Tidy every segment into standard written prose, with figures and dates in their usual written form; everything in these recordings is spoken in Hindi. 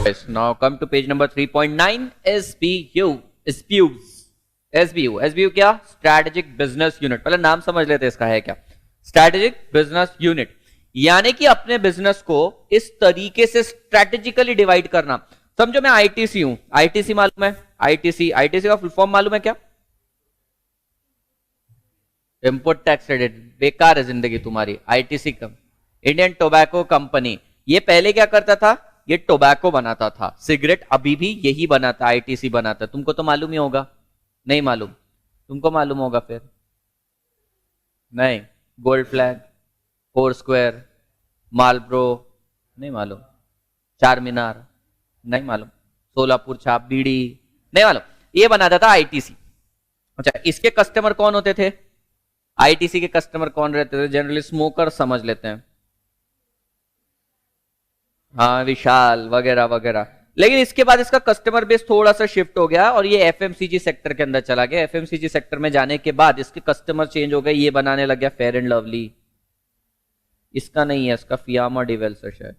Yes, now come to page number 3.9 SBU. SBU क्या? Strategic business unit. पहले नाम समझ लेते हैं इसका है क्या। स्ट्रैटेजिक बिजनेस यूनिट यानी कि अपने बिजनेस को इस तरीके से स्ट्रैटेजिकली डिवाइड करना। समझो मैं आईटीसी हूं, आईटीसी मालूम है? आईटीसी का फुल फॉर्म मालूम है क्या? Import tax credit. बेकार है जिंदगी तुम्हारी। आईटीसी का इंडियन टोबैको कंपनी, ये पहले क्या करता था? ये टोबैको बनाता था, सिगरेट अभी भी यही बनाता, आईटीसी बनाता। तुमको तो मालूम ही होगा। नहीं मालूम? तुमको मालूम होगा फिर। नहीं, gold flag, four square, Marlboro नहीं मालूम, चार मीनार नहीं मालूम, सोलापुर छाप बीड़ी नहीं मालूम, ये बनाता था आईटीसी। अच्छा, इसके कस्टमर कौन होते थे? आईटीसी के कस्टमर कौन रहते थे? जनरली स्मोकर समझ लेते हैं, हाँ विशाल वगैरह वगैरह। लेकिन इसके बाद इसका कस्टमर बेस थोड़ा सा शिफ्ट हो गया और ये एफएमसीजी सेक्टर के अंदर चला गया। एफएमसीजी सेक्टर में जाने के बाद इसके कस्टमर चेंज हो गए, ये बनाने लग गया फेयर एंड लवली। इसका नहीं है, इसका फियामा डिवेल्स है शायद।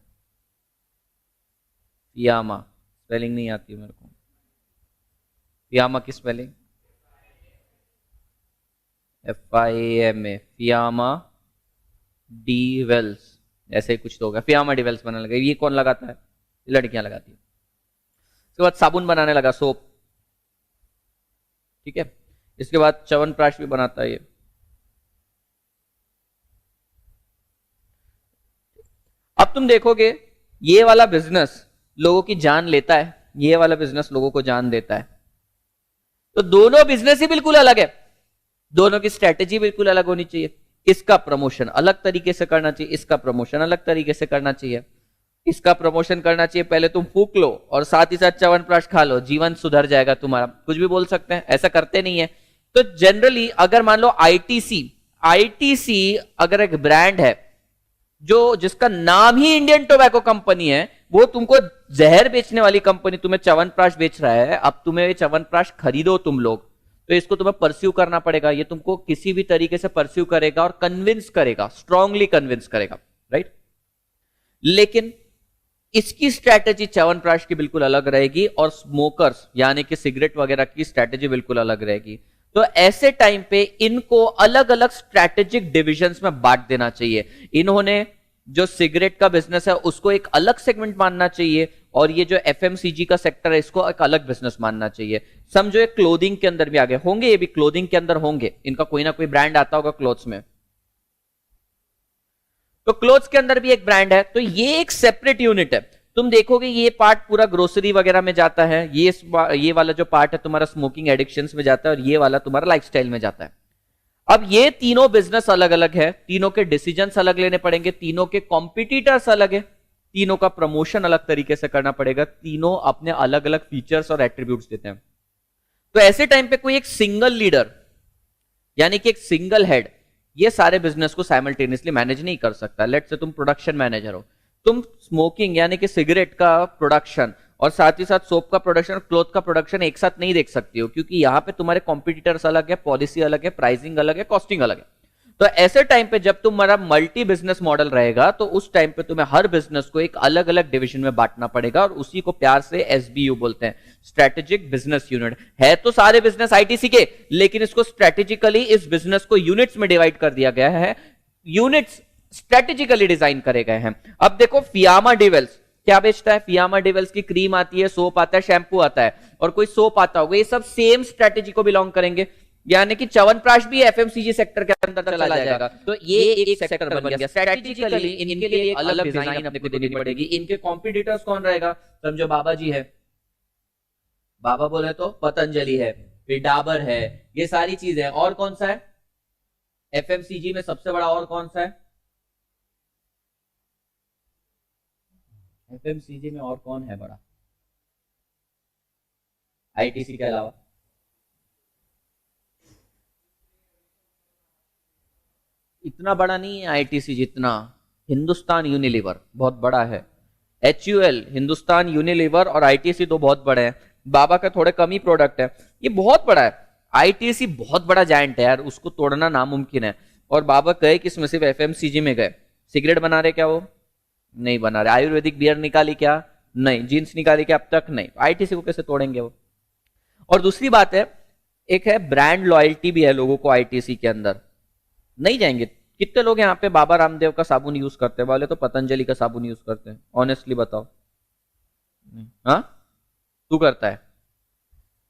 फियामा स्पेलिंग नहीं आती मेरे को। फियामा की स्पेलिंग FIAMA, फियामा डिवेल्स, ऐसे ही कुछ तो होगा। फियामा डिवेल्स बनाने लगा। ये कौन लगाता है? लड़कियां लगाती है। उसके बाद साबुन बनाने लगा, सोप, ठीक है। इसके बाद च्यवनप्राश भी बनाता है ये। अब तुम देखोगे ये वाला बिजनेस लोगों की जान लेता है, ये वाला बिजनेस लोगों को जान देता है। तो दोनों बिजनेस ही बिल्कुल अलग है, दोनों की स्ट्रेटेजी बिल्कुल अलग होनी चाहिए। इसका प्रमोशन अलग तरीके से करना चाहिए, इसका प्रमोशन अलग तरीके से करना चाहिए। इसका प्रमोशन करना चाहिए, पहले तुम फूक लो और साथ ही साथ च्यवनप्राश खा लो, जीवन सुधर जाएगा तुम्हारा। कुछ भी बोल सकते हैं, ऐसा करते नहीं है। तो जनरली अगर मान लो आईटीसी अगर एक ब्रांड है जो जिसका नाम ही इंडियन टोबैको कंपनी है, वो तुमको जहर बेचने वाली कंपनी तुम्हें च्यवनप्राश बेच रहा है, अब तुम्हें च्यवनप्राश खरीदो तुम लोग, तो इसको तुम्हें परस्यू करना पड़ेगा। ये तुमको किसी भी तरीके से परस्यू करेगा और कन्विंस करेगा, स्ट्रांगली कन्विंस करेगा, राइट। लेकिन इसकी स्ट्रैटेजी च्यवनप्राश की बिल्कुल अलग रहेगी और स्मोकर्स यानी कि सिगरेट वगैरह की स्ट्रैटेजी बिल्कुल अलग रहेगी। तो ऐसे टाइम पे इनको अलग अलग स्ट्रैटेजिक डिविजन्स में बांट देना चाहिए। इन्होंने जो सिगरेट का बिजनेस है उसको एक अलग सेगमेंट मानना चाहिए और ये जो एफएमसीजी का सेक्टर है इसको एक अलग बिजनेस मानना चाहिए। समझो ये क्लोथिंग के अंदर भी आगे होंगे, ये भी क्लोथिंग के अंदर होंगे, इनका कोई ना कोई ब्रांड आता होगा क्लोथ्स में, तो क्लोथ्स के अंदर भी एक ब्रांड है। तो ये एक सेपरेट यूनिट है। तुम देखोगे ये पार्ट पूरा ग्रोसरी वगैरह में जाता है, ये वाला जो पार्ट है तुम्हारा स्मोकिंग एडिक्शंस में जाता है और ये वाला तुम्हारा लाइफस्टाइल में जाता है। अब ये तीनों बिजनेस अलग अलग है, तीनों के डिसीजंस अलग लेने पड़ेंगे, तीनों के कॉम्पिटिटर्स अलग है, तीनों का प्रमोशन अलग तरीके से करना पड़ेगा, तीनों अपने अलग अलग फीचर्स और एट्रीब्यूट्स देते हैं। तो ऐसे टाइम पे कोई एक सिंगल लीडर यानी कि एक सिंगल हेड ये सारे बिजनेस को साइमल्टेनियसली मैनेज नहीं कर सकता। लेट्स से तुम प्रोडक्शन मैनेजर हो, तुम स्मोकिंग यानी कि सिगरेट का प्रोडक्शन और साथ ही साथ सोप का प्रोडक्शन, क्लोथ का प्रोडक्शन एक साथ नहीं देख सकती हो, क्योंकि यहां पे तुम्हारे कॉम्पिटिटर्स अलग है, पॉलिसी अलग है, प्राइसिंग अलग है, कॉस्टिंग अलग है। तो ऐसे टाइम पे जब तुम्हारा मल्टी बिजनेस मॉडल रहेगा तो उस टाइम पे तुम्हें हर बिजनेस को एक अलग अलग डिवीजन में बांटना पड़ेगा और उसी को प्यार से एसबीयू बोलते हैं, स्ट्रेटेजिक बिजनेस यूनिट। है तो सारे बिजनेस आईटीसी के, लेकिन इसको स्ट्रेटेजिकली इस बिजनेस को यूनिट्स में डिवाइड कर दिया गया है, यूनिट्स स्ट्रेटेजिकली डिजाइन करे गए हैं। अब देखो फियामा डिवेल्स क्या बेचता है? फियामा डिवेल्स की क्रीम आती है, सोप आता है, शैम्पू आता है और कोई सोप आता होगा, ये सब सेम स्ट्रेटेजी को बिलोंग करेंगे। यानी कि च्यवनप्राश भी एफएमसीजी सेक्टर के अंदर चला जाएगा। तो ये एक सेक्टर बन गया। स्ट्रेटेजिकली इनके लिए एक अलग डिजाइन अपने को देनी पड़ेगी। इनके कॉम्पिटिटर्स कौन रहेगा? समझो बाबा जी है, बाबा बोले तो पतंजलि है, फिर डाबर है, ये सारी चीजें। और कौन सा है एफएमसीजी में सबसे बड़ा? और कौन सा है एफएमसीजी में? और कौन है बड़ा आईटीसी के अलावा? इतना बड़ा नहीं है आईटीसी जितना हिंदुस्तान यूनिलीवर बहुत बड़ा है। HUL हिंदुस्तान यूनिलीवर और आईटीसी दो बहुत बड़े हैं। बाबा का थोड़े कम ही प्रोडक्ट है, ये बहुत बड़ा है। आईटीसी बहुत बड़ा जायंट है यार, उसको तोड़ना नामुमकिन है। और बाबा कहे कि इसमें सिर्फ एफएमसीजी में गए। सिगरेट बना रहे क्या? वो नहीं बना रहे। आयुर्वेदिक बियर निकाली क्या? नहीं, जीन्स निकाली के अब तक नहीं, आईटीसी को कैसे तोड़ेंगे वो। और दूसरी बात है, एक है ब्रांड लॉयल्टी भी है लोगों को आईटीसी के अंदर, नहीं जाएंगे। कितने लोग यहाँ पे बाबा रामदेव का साबुन यूज करते हैं, बोले तो पतंजलि का साबुन यूज करते हैं, ऑनेस्टली बताओ। हाँ, तू करता है,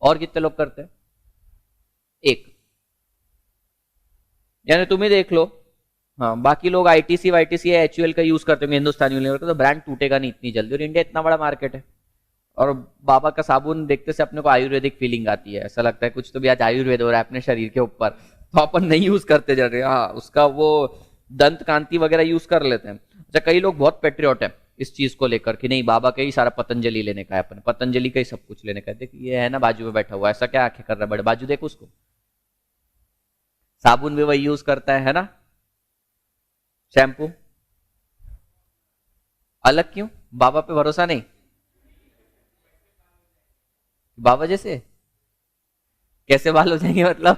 और कितने लोग करते हैं? एक, यानी तुम्हें देख लो। हाँ, बाकी लोग आईटीसी वाईटीसी या एचयूएल का यूज करते होंगे, हिंदुस्तान यूनिलीवर का, तो ब्रांड टूटेगा नहीं इतनी जल्दी, और इंडिया इतना बड़ा मार्केट है। और बाबा का साबुन देखते से अपने को आयुर्वेदिक फीलिंग आती है, ऐसा लगता है कुछ तो भी आज आयुर्वेद हो रहा है अपने शरीर के ऊपर, तो अपन नहीं यूज करते जा रहे। हाँ, उसका वो दंत कांति वगैरह यूज कर लेते हैं। अच्छा, कई लोग बहुत पेट्रियट है इस चीज को लेकर कि नहीं बाबा का ही सारा पतंजलि लेने का है, अपन पतंजलि का ही सब कुछ लेने का है। देख ये है ना बाजू में बैठा हुआ, ऐसा क्या आंखें कर रहा है, बड़े बाजू देखो उसको, साबुन भी वही यूज करता है ना, शैम्पू अलग क्यों? बाबा पे भरोसा नहीं? बाबा जैसे कैसे बाल हो जाएंगे मतलब?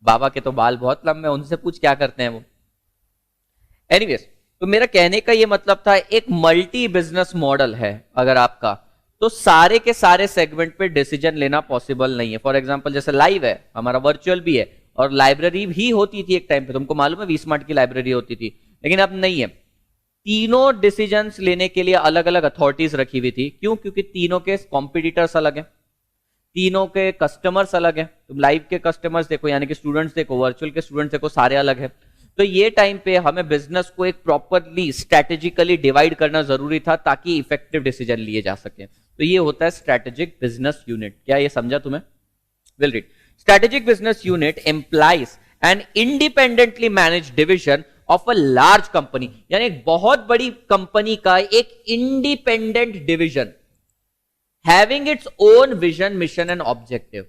बाबा के तो बाल बहुत लंबे हैं, उनसे पूछ क्या करते हैं वो। एनीवेज, तो मेरा कहने का ये मतलब था, एक मल्टी बिजनेस मॉडल है अगर आपका, तो सारे के सारे सेगमेंट पे डिसीजन लेना पॉसिबल नहीं है। फॉर एग्जांपल जैसे लाइव है हमारा, वर्चुअल भी है, और लाइब्रेरी भी होती थी एक टाइम पे, तुमको मालूम है वी-स्मार्ट की लाइब्रेरी होती थी, लेकिन अब नहीं है। तीनों डिसीजंस लेने के लिए अलग अलग अथॉरिटीज रखी हुई थी। क्यों? क्योंकि तीनों के कॉम्पिटिटर्स अलग हैं, तीनों के कस्टमर्स अलग हैं। तुम लाइव के कस्टमर्स देखो, यानी कि स्टूडेंट्स देखो, वर्चुअल के स्टूडेंट्स देखो, सारे अलग हैं। तो ये टाइम पे हमें बिजनेस को एक प्रॉपरली स्ट्रेटेजिकली डिवाइड करना जरूरी था ताकि इफेक्टिव डिसीजन लिए जा सके। तो ये होता है स्ट्रेटेजिक बिजनेस यूनिट। क्या ये समझा तुम्हें? Will read. Strategic business unit employs an independently manage division of a large company, यानी एक बहुत बड़ी कंपनी का एक independent division, having its own vision, mission and objective.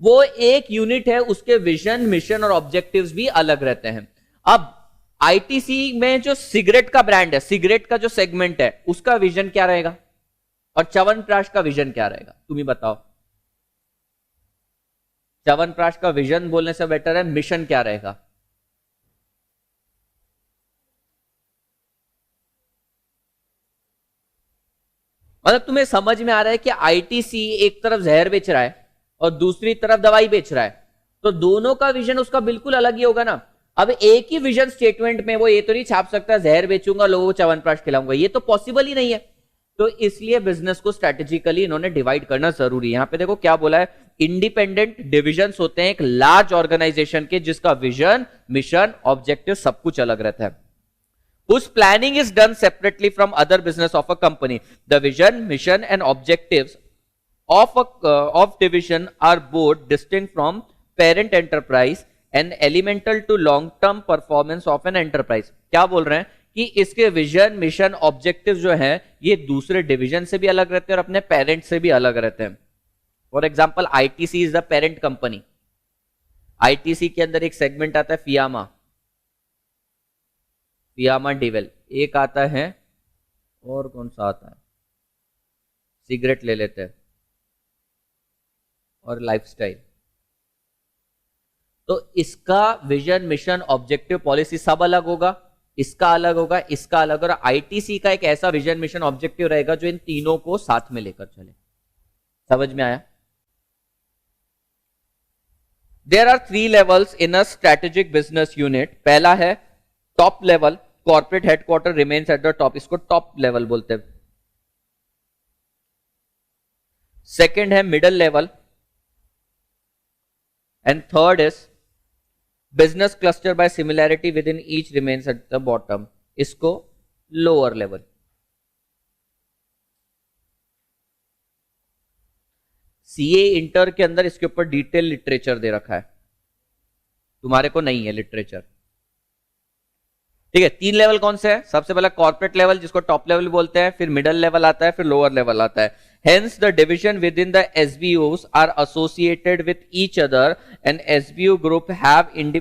वो एक यूनिट है, उसके विजन, मिशन और ऑब्जेक्टिव्स भी अलग रहते हैं। अब आईटीसी में जो सिगरेट का ब्रांड है, सिगरेट का जो सेगमेंट है, उसका विजन क्या रहेगा, और च्यवनप्राश का विजन क्या रहेगा? तुम ही बताओ। च्यवनप्राश का विजन बोलने से बेटर है मिशन क्या रहेगा? मतलब तुम्हें समझ में आ रहा है कि आईटीसी एक तरफ जहर बेच रहा है और दूसरी तरफ दवाई बेच रहा है, तो दोनों का विजन उसका बिल्कुल अलग ही होगा ना। अब एक ही विजन स्टेटमेंट में वो ये तो नहीं छाप सकता जहर बेचूंगा लोगों को च्यवनप्राश खिलाऊंगा, ये तो पॉसिबल ही नहीं है। तो इसलिए बिजनेस को स्ट्रेटेजिकली इन्होंने डिवाइड करना जरूरी है। यहां पे देखो क्या बोला है, इंडिपेंडेंट डिविजन्स होते हैं एक लार्ज ऑर्गेनाइजेशन के, जिसका विजन, मिशन, ऑब्जेक्टिव सब कुछ अलग रहता है। Whose planning is done separately from other business of a company. The vision, mission, and objectives of division are both distinct from parent enterprise and elemental to long-term performance of an enterprise. क्या बोल रहे हैं कि इसके विजन, मिशन, ऑब्जेक्टिव जो हैं ये दूसरे डिवीजन से भी अलग रहते हैं और अपने पेरेंट से भी अलग रहते हैं। For example ITC is the parent company. ITC के अंदर एक सेगमेंट आता है फियामा, फियामा डिवेल, एक आता है और कौन सा आता है, सिगरेट ले लेते हैं, और लाइफस्टाइल। तो इसका विजन, मिशन, ऑब्जेक्टिव, पॉलिसी सब अलग होगा, इसका अलग होगा, इसका अलग, और आईटीसी का एक ऐसा विजन, मिशन, ऑब्जेक्टिव रहेगा जो इन तीनों को साथ में लेकर चले। समझ में आया? There are 3 levels in a strategic business unit. पहला है top level, corporate headquarter remains at the top, इसको टॉप लेवल बोलते हैं। सेकंड है middle level, and third is business cluster by similarity within each remains at the bottom, इसको लोअर लेवल। सीए इंटर के अंदर इसके ऊपर डिटेल लिटरेचर दे रखा है, तुम्हारे को नहीं है लिटरेचर। ठीक है, 3 लेवल कौन से है? सबसे पहला कॉर्पोरेट लेवल जिसको टॉप लेवल बोलते हैं, फिर मिडिल लेवल आता है, फिर लोअर लेवल आता है। Hence the division within the SBOs are associated with each other and SBO group have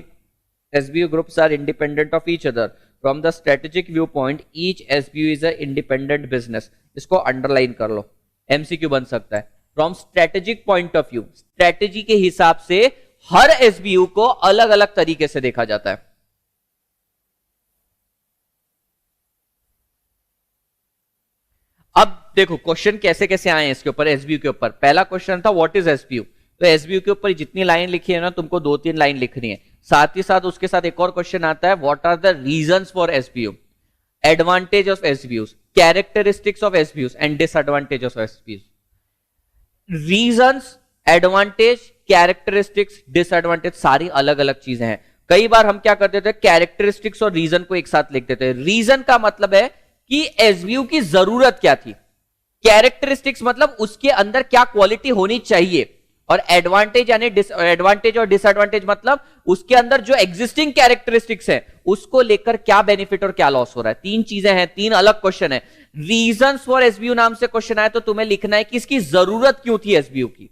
SBO groups are independent of each other from the strategic view point, each SBO is a independent business. इसको अंडरलाइन कर लो, एमसीक्यू बन सकता है। From strategic point of view, strategy के हिसाब से हर एसबीओ को अलग अलग तरीके से देखा जाता है। देखो क्वेश्चन कैसे कैसे आए हैं इसके ऊपर, एसबीयू के ऊपर। पहला क्वेश्चन था व्हाट इज एसबीयू, तो एसबीयू के ऊपर जितनी लाइन लिखी है ना, तुमको 2-3 लाइन लिखनी है। साथ ही साथ उसके साथ एक और क्वेश्चन आता है, what are the reasons for SBU, advantage of SBUs, characteristics of SBUs and disadvantage of SBUs. Reasons, advantage, characteristics, disadvantage सारी अलग अलग चीजें हैं। कई बार हम क्या करते थे, कैरेक्टरिस्टिक्स और रीजन को एक साथ लिख देते हैं। रीजन का मतलब है कि एसबीयू की जरूरत क्या थी, कैरेक्टरिस्टिक्स मतलब उसके अंदर क्या क्वालिटी होनी चाहिए, और एडवांटेज यानी एडवांटेज और डिसएडवांटेज मतलब उसके अंदर जो एग्जिस्टिंग कैरेक्टरिस्टिक्स है उसको लेकर क्या बेनिफिट और क्या लॉस हो रहा है। 3 चीजें हैं, 3 अलग क्वेश्चन है। रीजंस फॉर एसबीयू नाम से क्वेश्चन आया तो तुम्हें लिखना है कि इसकी जरूरत क्यों थी एसबीयू की,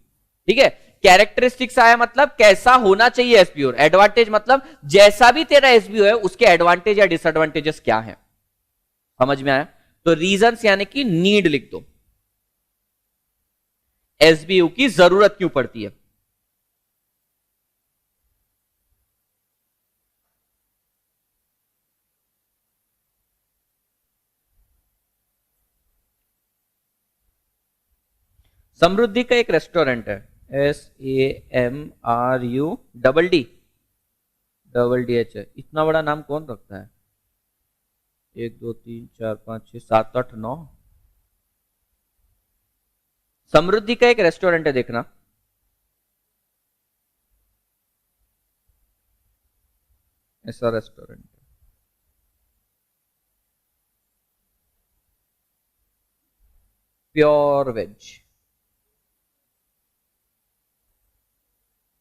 ठीक है। कैरेक्टरिस्टिक्स आया मतलब कैसा होना चाहिए एसबीयू, एडवांटेज मतलब जैसा भी तेरा एसबीयू है उसके एडवांटेज या डिसएडवांटेजेस क्या है। समझ में आया? तो रीजंस यानी कि नीड लिख दो, एसबीयू की जरूरत क्यों पड़ती है। समृद्धि का एक रेस्टोरेंट है, SAMRUDDH है। इतना बड़ा नाम कौन रखता है? 1 2 3 4 5 6 7 8 9। समृद्धि का एक रेस्टोरेंट है, देखना। ऐसा restaurant, pure veg,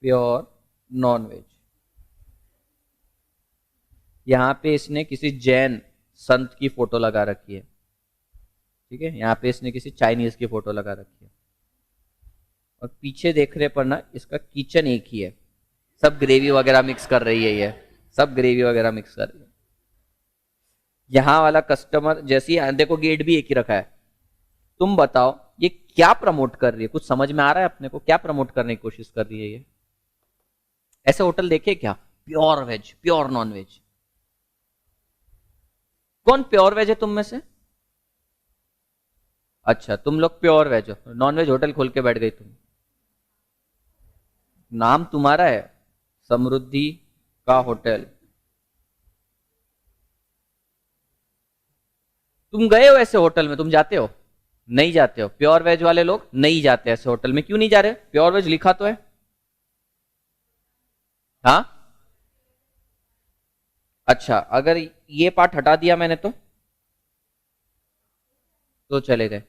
pure non veg. यहां पे इसने किसी जैन संत की फोटो लगा रखी है, ठीक है। यहां पे इसने किसी चाइनीज की फोटो लगा रखी है, और पीछे देख रहे पर ना इसका किचन एक ही है। सब ग्रेवी वगैरह मिक्स कर रही है, ये सब ग्रेवी वगैरह मिक्स कर रही है। यहां वाला कस्टमर जैसी, देखो गेट भी एक ही रखा है। तुम बताओ ये क्या प्रमोट कर रही है? कुछ समझ में आ रहा है अपने को क्या प्रमोट करने की कोशिश कर रही है ये? ऐसे होटल देखे क्या, pure veg, pure non veg? कौन प्योर वेज है तुम में से? अच्छा, तुम लोग प्योर वेज हो, नॉन वेज होटल खोल के बैठ गई तुम। नाम तुम्हारा है समृद्धि का होटल। तुम गए हो ऐसे होटल में? तुम जाते हो? नहीं जाते हो। प्योर वेज वाले लोग नहीं जाते ऐसे होटल में। क्यों नहीं जा रहे? प्योर वेज लिखा तो है। हाँ, अच्छा, अगर ये पार्ट हटा दिया मैंने तो चले गए।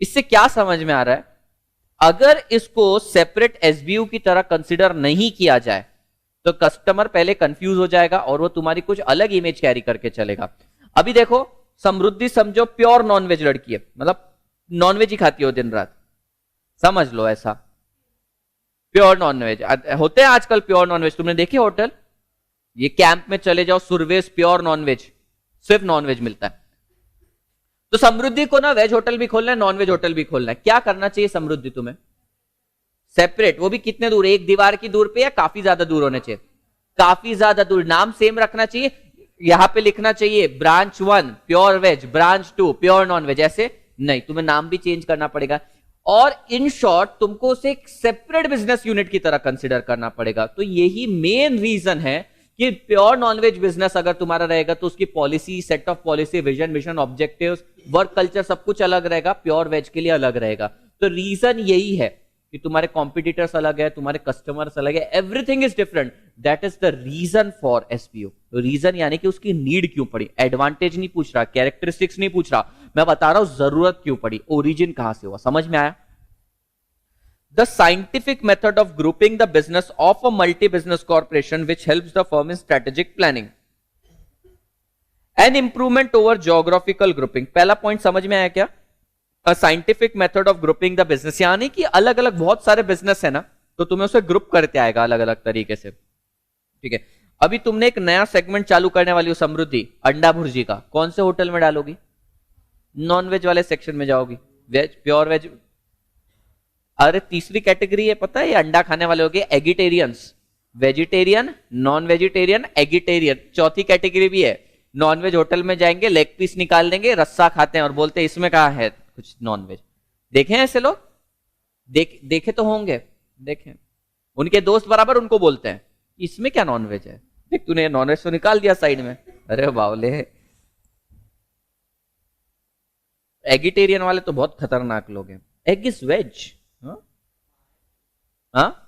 इससे क्या समझ में आ रहा है? अगर इसको सेपरेट एसबीयू की तरह कंसिडर नहीं किया जाए तो कस्टमर पहले कंफ्यूज हो जाएगा और वो तुम्हारी कुछ अलग इमेज कैरी करके चलेगा। अभी देखो, समृद्धि समझो प्योर नॉनवेज लड़की है, मतलब नॉनवेज ही खाती हो दिन रात, समझ लो ऐसा। प्योर नॉनवेज होते हैं आजकल, प्योर नॉनवेज तुमने देखे होटल? ये कैंप में चले जाओ, सुरवेज प्योर नॉनवेज, सिर्फ नॉनवेज मिलता है। तो समृद्धि को ना वेज होटल भी खोलना है, नॉनवेज होटल भी खोलना है। क्या करना चाहिए समृद्धि तुम्हें? सेपरेट, वो भी कितने दूर, एक दीवार की दूर पे या काफी ज्यादा दूर होने चाहिए? काफी ज्यादा दूर। नाम सेम रखना चाहिए, यहां पे लिखना चाहिए branch 1 pure veg, branch 2 pure non veg. ऐसे नहीं, तुम्हें नाम भी चेंज करना पड़ेगा। और इन शॉर्ट तुमको उसे एक सेपरेट बिजनेस यूनिट की तरह कंसिडर करना पड़ेगा। तो यही मेन रीजन है कि प्योर नॉनवेज बिजनेस अगर तुम्हारा रहेगा तो उसकी policy, set of policy, vision, mission, objectives, work culture सब कुछ अलग रहेगा, प्योर वेज के लिए अलग रहेगा। तो रीजन यही है कि तुम्हारे कॉम्पिटिटर्स अलग है, तुम्हारे कस्टमर्स अलग है, everything is different. That is the reason for SPO. तो रीजन यानी कि उसकी नीड क्यों पड़ी, एडवांटेज नहीं पूछ रहा, कैरेक्टरिस्टिक्स नहीं पूछ रहा, मैं बता रहा हूं जरूरत क्यों पड़ी, ओरिजिन कहां से हुआ। समझ में आया? The scientific method of grouping the business of a multi-business corporation which helps the firm in strategic planning and improvement over geographical grouping। पहला पॉइंट समझ में आया क्या? A scientific method of grouping the business, यानी कि अलग अलग बहुत सारे बिजनेस है ना, तो तुम्हें उसे ग्रुप करते आएगा अलग अलग तरीके से, ठीक है। अभी तुमने एक नया सेगमेंट चालू करने वाली हो समृद्धि, अंडा भुर्जी का, कौन से होटल में डालोगी? नॉन वेज वाले सेक्शन में जाओगी, वेज, प्योर वेज। अरे तीसरी कैटेगरी है पता है, ये अंडा खाने वाले हो गए एगिटेरियंस, वेजिटेरियन, नॉन वेजिटेरियन, एगिटेरियन। चौथी कैटेगरी भी है, नॉनवेज होटल में जाएंगे, लेग पीस निकाल देंगे, रस्सा खाते हैं और बोलते हैं इसमें कहा है, कुछ नॉनवेज। देखे हैं ऐसे लोग? देखे तो होंगे, देखे। उनके दोस्त बराबर उनको बोलते हैं इसमें क्या नॉनवेज है, देख तूने नॉनवेज तो निकाल दिया साइड में। अरे बावले, एगिटेरियन वाले तो बहुत खतरनाक लोग हैं। Egg is veg. हाँ,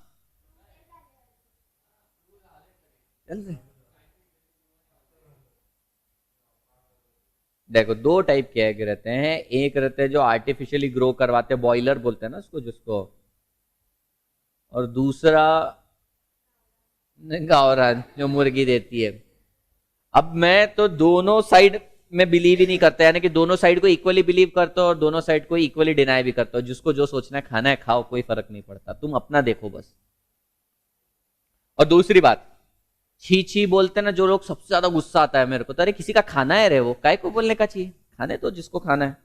देखो दो टाइप के एग रहते हैं। एक रहते हैं जो आर्टिफिशियली ग्रो करवाते हैं, बॉयलर बोलते हैं ना उसको, जिसको, और दूसरा गावरान जो मुर्गी देती है। अब मैं तो दोनों साइड में बिलीव ही नहीं करता, यानी कि दोनों साइड को इक्वली बिलीव करता हूं और दोनों साइड को इक्वली डिनाई भी करता हूं। जिसको जो सोचना है खाना है खाओ, कोई फर्क नहीं पड़ता, तुम अपना देखो बस। और दूसरी बात, छी छी बोलते ना जो लोग, सबसे ज्यादा गुस्सा आता है मेरे को, तो अरे किसी का खाना है रे, वो काय को बोलने का चाहिए, खाने तो जिसको खाना है।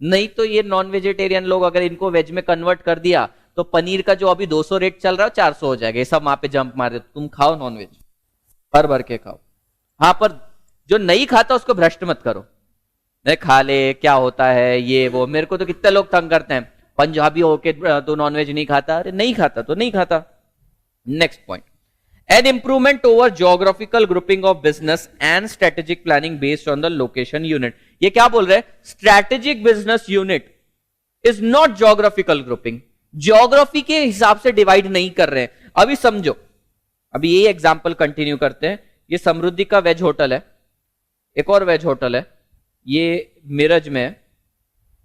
नहीं तो ये नॉन वेजिटेरियन लोग अगर इनको वेज में कन्वर्ट कर दिया तो पनीर का जो अभी 200 रेट चल रहा है 400 हो जाएगा। ये सब वहां पे जंप मार दे। तुम खाओ नॉनवेज, भर भर के खाओ। हाँ, पर जो नहीं खाता उसको भ्रष्ट मत करो, नहीं खा ले क्या होता है ये वो। मेरे को तो कितने लोग तंग करते हैं, पंजाबी होके तो नॉनवेज नहीं खाता। अरे नहीं खाता तो नहीं खाता। Next point, an improvement over geographical grouping of business and strategic planning based on the location unit। ये क्या बोल रहे हैं? strategic business unit is not geographical grouping। Geography के हिसाब से डिवाइड नहीं कर रहे हैं। अभी समझो, अभी ये एग्जांपल कंटिन्यू करते हैं। ये समृद्धि का वेज होटल है, एक और वेज होटल है, ये मिरज में है।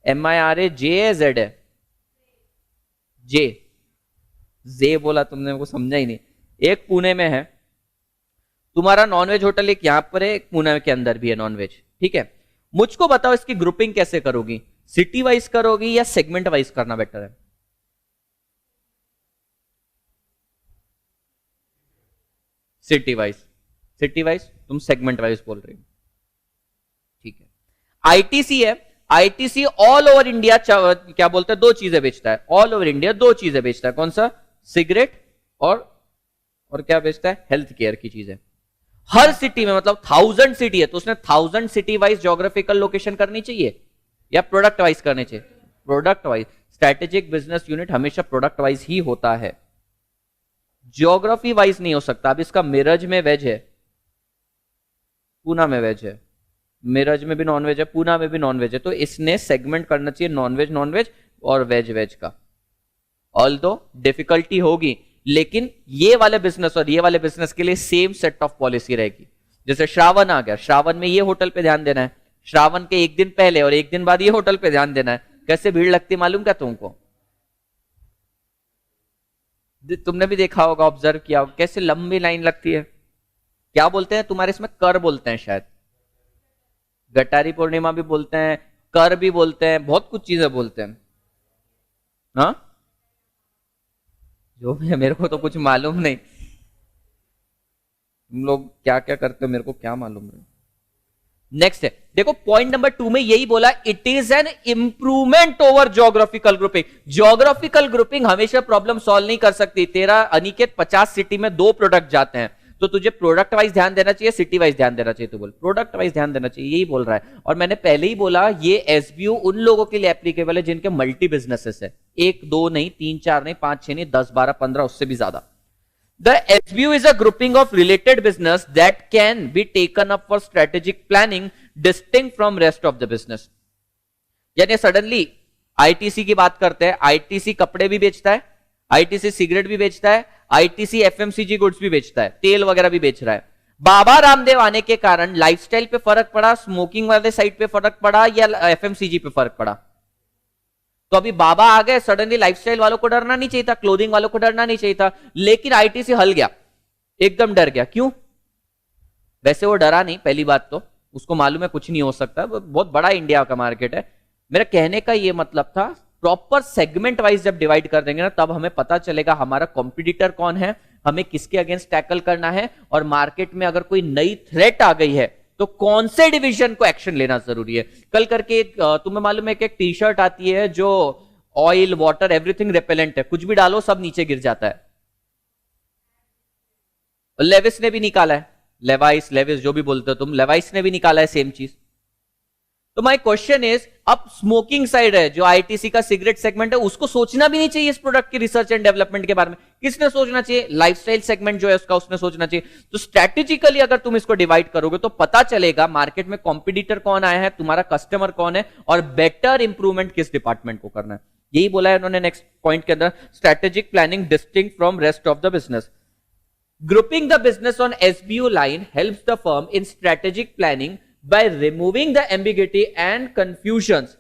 MIRAJZ है, जे बोला तुमने, को समझा ही नहीं। एक पुणे में है तुम्हारा नॉनवेज होटल, एक यहां पर है, एक पुणे के अंदर भी है नॉनवेज, ठीक है। मुझको बताओ इसकी ग्रुपिंग कैसे करोगी? सिटी वाइज करोगी या सेगमेंट वाइज करना बेटर है? City wise. सिटी वाइज, तुम सेगमेंट वाइज बोल रही हो, ठीक है। आईटीसी है, आईटीसी ऑल ओवर इंडिया क्या बोलते हैं, दो चीजें बेचता है। ऑल ओवर इंडिया दो चीजें बेचता है। कौन सा? सिगरेट और क्या बेचता है? हेल्थ केयर की चीजें। हर सिटी में, मतलब 1000 सिटी है तो उसने 1000 सिटी वाइज ज्योग्राफिकल लोकेशन करनी चाहिए या प्रोडक्ट वाइज करनी चाहिए? Product wise. Strategic business unit हमेशा प्रोडक्ट वाइज ही होता है, ज्योग्राफी वाइज नहीं हो सकता। अब इसका मिरज में वेज है, पूना में वेज है, मिरज में भी नॉनवेज है, पूना में भी नॉनवेज है, तो इसने सेगमेंट करना चाहिए नॉनवेज नॉनवेज और वेज वेज का। ऑल्दो डिफिकल्टी होगी, लेकिन ये वाले बिजनेस और ये वाले बिजनेस के लिए सेम सेट ऑफ पॉलिसी रहेगी। जैसे श्रावण आ गया, श्रावण में ये होटल पे ध्यान देना है, श्रावण के एक दिन पहले और एक दिन बाद ये होटल पे ध्यान देना है। कैसे भीड़ लगती मालूम क्या तुमको? तुमने भी देखा होगा, ऑब्जर्व किया होगा, कैसे लंबी लाइन लगती है। क्या बोलते हैं तुम्हारे इसमें? कर बोलते हैं शायद, गटारी पूर्णिमा भी बोलते हैं, कर भी बोलते हैं, बहुत कुछ चीजें बोलते हैं। हाँ, जो भी है, मेरे को तो कुछ मालूम नहीं, तुम लोग क्या क्या करते हो मेरे को क्या मालूम है। नेक्स्ट है, देखो पॉइंट नंबर 2 में यही बोला, it is an improvement over geographical grouping. Geographical grouping हमेशा प्रॉब्लम सॉल्व नहीं कर सकती। तेरा अनिकेत 50 सिटी में 2 प्रोडक्ट जाते हैं, तो तुझे प्रोडक्ट वाइज ध्यान देना चाहिए, सिटी वाइज ध्यान देना चाहिए? तो बोल प्रोडक्ट वाइज ध्यान देना चाहिए, यही बोल रहा है। और मैंने पहले ही बोला ये एसबीओ उन लोगों के लिए एप्लीकेबल है जिनके मल्टी बिजनेसेस है, 1 2 नहीं, 3 4 नहीं, 5 6 नहीं, 10 12 15, उससे भी ज्यादा। The SBU is a grouping of related business that can be taken up for strategic planning distinct from rest of the business। यानी सडनली आईटीसी की बात करते हैं, आईटीसी कपड़े भी बेचता है, आईटीसी सिगरेट भी बेचता है, आईटीसी एफएमसीजी गुड्स भी बेचता है, तेल वगैरह भी बेच रहा है। बाबा रामदेव आने के कारण लाइफस्टाइल पे फर्क पड़ा, स्मोकिंग वाले साइड पे फर्क पड़ा या एफएमसीजी पे फर्क पड़ा? तो अभी बाबा आ गए, सडनली लाइफस्टाइल वालों को डरना नहीं चाहिए था, क्लोथिंग वालों को डरना नहीं चाहिए था, लेकिन आईटीसी हल गया, एकदम डर गया। क्यों? वैसे वो डरा नहीं, पहली बात तो उसको मालूम है कुछ नहीं हो सकता, बहुत बड़ा इंडिया का मार्केट है। मेरा कहने का ये मतलब था, प्रॉपर सेगमेंट वाइज जब डिवाइड कर देंगे ना, तब हमें पता चलेगा हमारा कॉम्पिटिटर कौन है, हमें किसके अगेंस्ट टैकल करना है, और मार्केट में अगर कोई नई थ्रेट आ गई है तो कौन से डिवीजन को एक्शन लेना जरूरी है। कल करके तुम्हें मालूम है कि एक टी शर्ट आती है जो ऑयल वाटर एवरीथिंग रिपेलेंट है, कुछ भी डालो सब नीचे गिर जाता है। लेविस ने भी निकाला है, लेवाइस लेविस जो भी बोलते हो तुम, लेवाइस ने भी निकाला है सेम चीज। तो माय क्वेश्चन इज, अब स्मोकिंग साइड है जो आईटीसी का सिगरेट सेगमेंट है, उसको सोचना भी नहीं चाहिए इस प्रोडक्ट की रिसर्च एंड डेवलपमेंट के बारे में? किसने सोचना चाहिए? लाइफस्टाइल सेगमेंट जो है उसका, उसने सोचना चाहिए। तो स्ट्रेटेजिकली अगर तुम इसको डिवाइड करोगे तो पता चलेगा मार्केट में कॉम्पिटिटर कौन आया है, तुम्हारा कस्टमर कौन है, और बेटर इंप्रूवमेंट किस डिपार्टमेंट को करना है। यही बोला है उन्होंने नेक्स्ट पॉइंट के अंदर, strategic planning distinct from rest of the business. Grouping the business on SBU line helps the firm in strategic planning by removing the ambiguity and confusions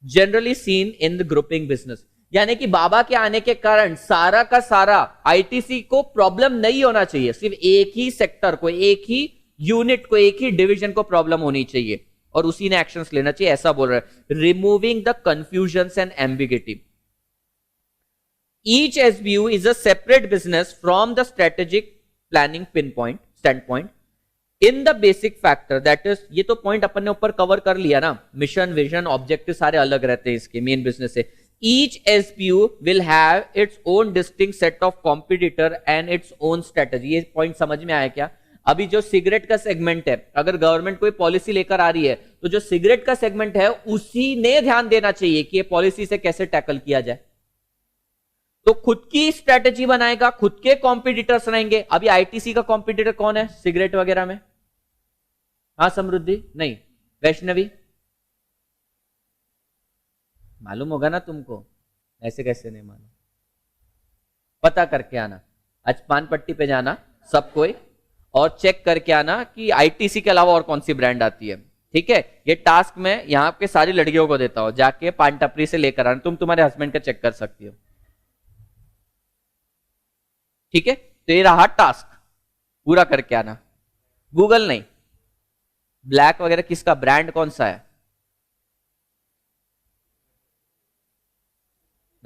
generally seen in the grouping business। यानी कि बाबा के आने के कारण सारा का सारा आईटीसी को प्रॉब्लम नहीं होना चाहिए, सिर्फ एक ही सेक्टर को, एक ही यूनिट को, एक ही डिवीजन को प्रॉब्लम होनी चाहिए और उसी ने एक्शंस लेना चाहिए, ऐसा बोल रहा है। Removing the confusions and ambiguity. Each SBU is a separate business from the strategic planning pinpoint standpoint in the basic factor that is, ये तो पॉइंट अपन ने ऊपर कवर कर लिया ना, मिशन विजन ऑब्जेक्टिव सारे अलग रहते हैं इसके मेन बिजनेस से। Each SBU will have its own distinct set of competitor and its own strategy। ये पॉइंट समझ में आया क्या? अभी जो सिगरेट का सेगमेंट है, अगर गवर्नमेंट कोई पॉलिसी लेकर आ रही है तो जो सिगरेट का सेगमेंट है उसी ने ध्यान देना चाहिए कि ये पॉलिसी से कैसे टैकल किया जाए। तो खुद की स्ट्रेटेजी बनाएगा, खुद के कॉम्पिटिटर्स रहेंगे। अभी आईटीसी का कॉम्पिटिटर कौन है सिगरेट वगैरह में? हाँ समृद्धि? नहीं। वैष्णवी? मालूम होगा ना तुमको, ऐसे कैसे नहीं मालूम? पता करके आना, आज पान पट्टी पे जाना सब कोई और चेक करके आना कि आईटीसी के अलावा और कौन सी ब्रांड आती है। ठीक है, ये टास्क मैं यहाँ पे सारी लड़कियों को देता हूं, जाके पान टपरी से लेकर आना, तुम तुम्हारे हस्बैंड का चेक कर सकती हो। ठीक है, तो ये रहा टास्क, पूरा करके आना। गूगल नहीं, ब्लैक वगैरह किसका ब्रांड कौन सा है?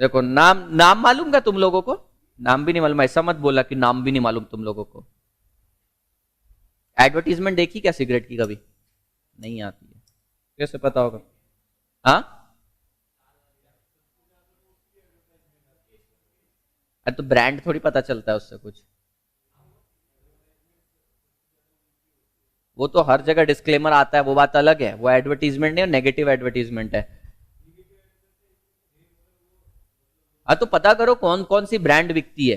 देखो नाम, नाम मालूम का तुम लोगों को? नाम भी नहीं मालूम, ऐसा मत बोला कि नाम भी नहीं मालूम तुम लोगों को। एडवर्टीजमेंट देखी क्या सिगरेट की कभी? नहीं आती है, कैसे पता होगा? हाँ तो ब्रांड थोड़ी पता चलता है उससे कुछ। वो तो हर जगह डिस्क्लेमर आता है, वो बात अलग है, वो एडवर्टीजमेंट नहीं, नेगेटिव एडवर्टीजमेंट है। हाँ तो पता करो कौन कौन सी ब्रांड बिकती है,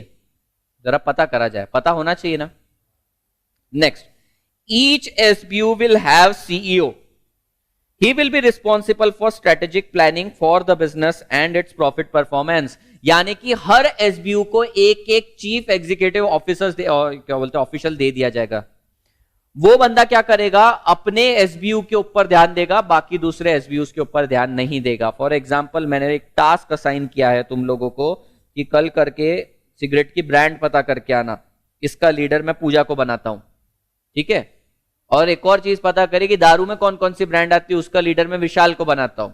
जरा पता करा जाए, पता होना चाहिए ना। Next, each SBU will have CEO. He will be responsible for strategic planning for the business and its profit performance। यानी कि हर एसबीयू को एक एक चीफ एग्जीक्यूटिव ऑफिसर क्या बोलते हैं ऑफिशियल दे दिया जाएगा। वो बंदा क्या करेगा, अपने एसबीयू के ऊपर ध्यान देगा, बाकी दूसरे एसबीयू के ऊपर ध्यान नहीं देगा। फॉर एग्जाम्पल, मैंने एक टास्क असाइन किया है तुम लोगों को कि कल करके सिगरेट की ब्रांड पता करके आना, इसका लीडर मैं पूजा को बनाता हूं। ठीक है, और एक और चीज पता करें कि दारू में कौन कौन सी ब्रांड आती है, उसका लीडर मैं विशाल को बनाता हूं।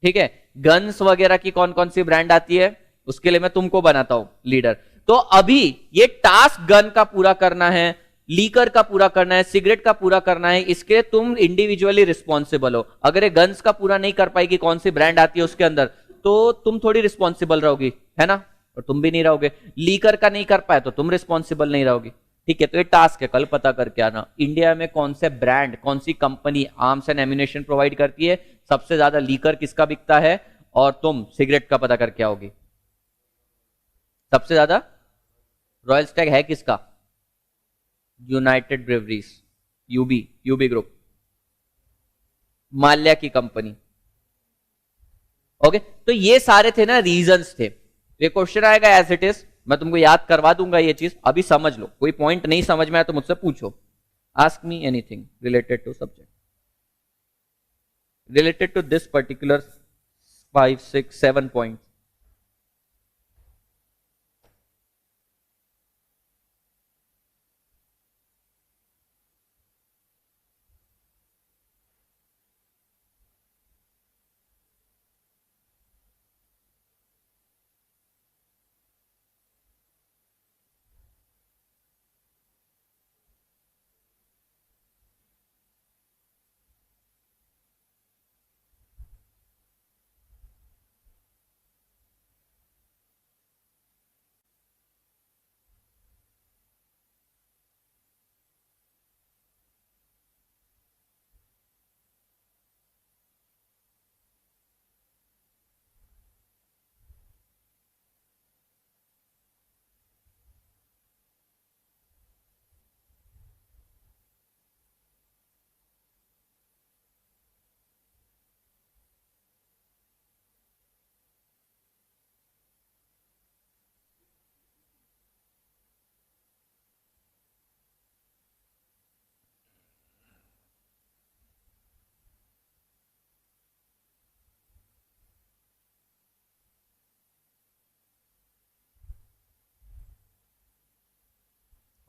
ठीक है, गन्स वगैरह की कौन कौन सी ब्रांड आती है उसके लिए मैं तुमको बनाता हूं लीडर। तो अभी ये टास्क गन का पूरा करना है, लीकर का पूरा करना है, सिगरेट का पूरा करना है, इसके लिए तुम इंडिविजुअली रिस्पॉन्सिबल हो। अगर ये गन्स का पूरा नहीं कर पाएगी कौन सी ब्रांड आती है उसके अंदर, तो तुम थोड़ी रिस्पॉन्सिबल रहोगी, है ना, और तुम भी नहीं रहोगे। लीकर का नहीं कर पाए तो तुम रिस्पॉन्सिबल नहीं रहोगी। ठीक है, तो ये टास्क है, कल पता करके आना इंडिया में कौन से ब्रांड, कौन सी company arms and ammunition provide करती है, सबसे ज्यादा लीकर किसका बिकता है, और तुम सिगरेट का पता करके आओगी। सबसे ज्यादा रॉयल स्टैग है किसका? United Breweries, UB group, Mallya की कंपनी। ओके, तो ये सारे थे ना रीजंस थे। ये क्वेश्चन आएगा एज इट इज, मैं तुमको याद करवा दूंगा ये चीज, अभी समझ लो। कोई पॉइंट नहीं समझ में आया तो मुझसे पूछो, ask me anything related to subject, related to this particular 5, 6, 7 point.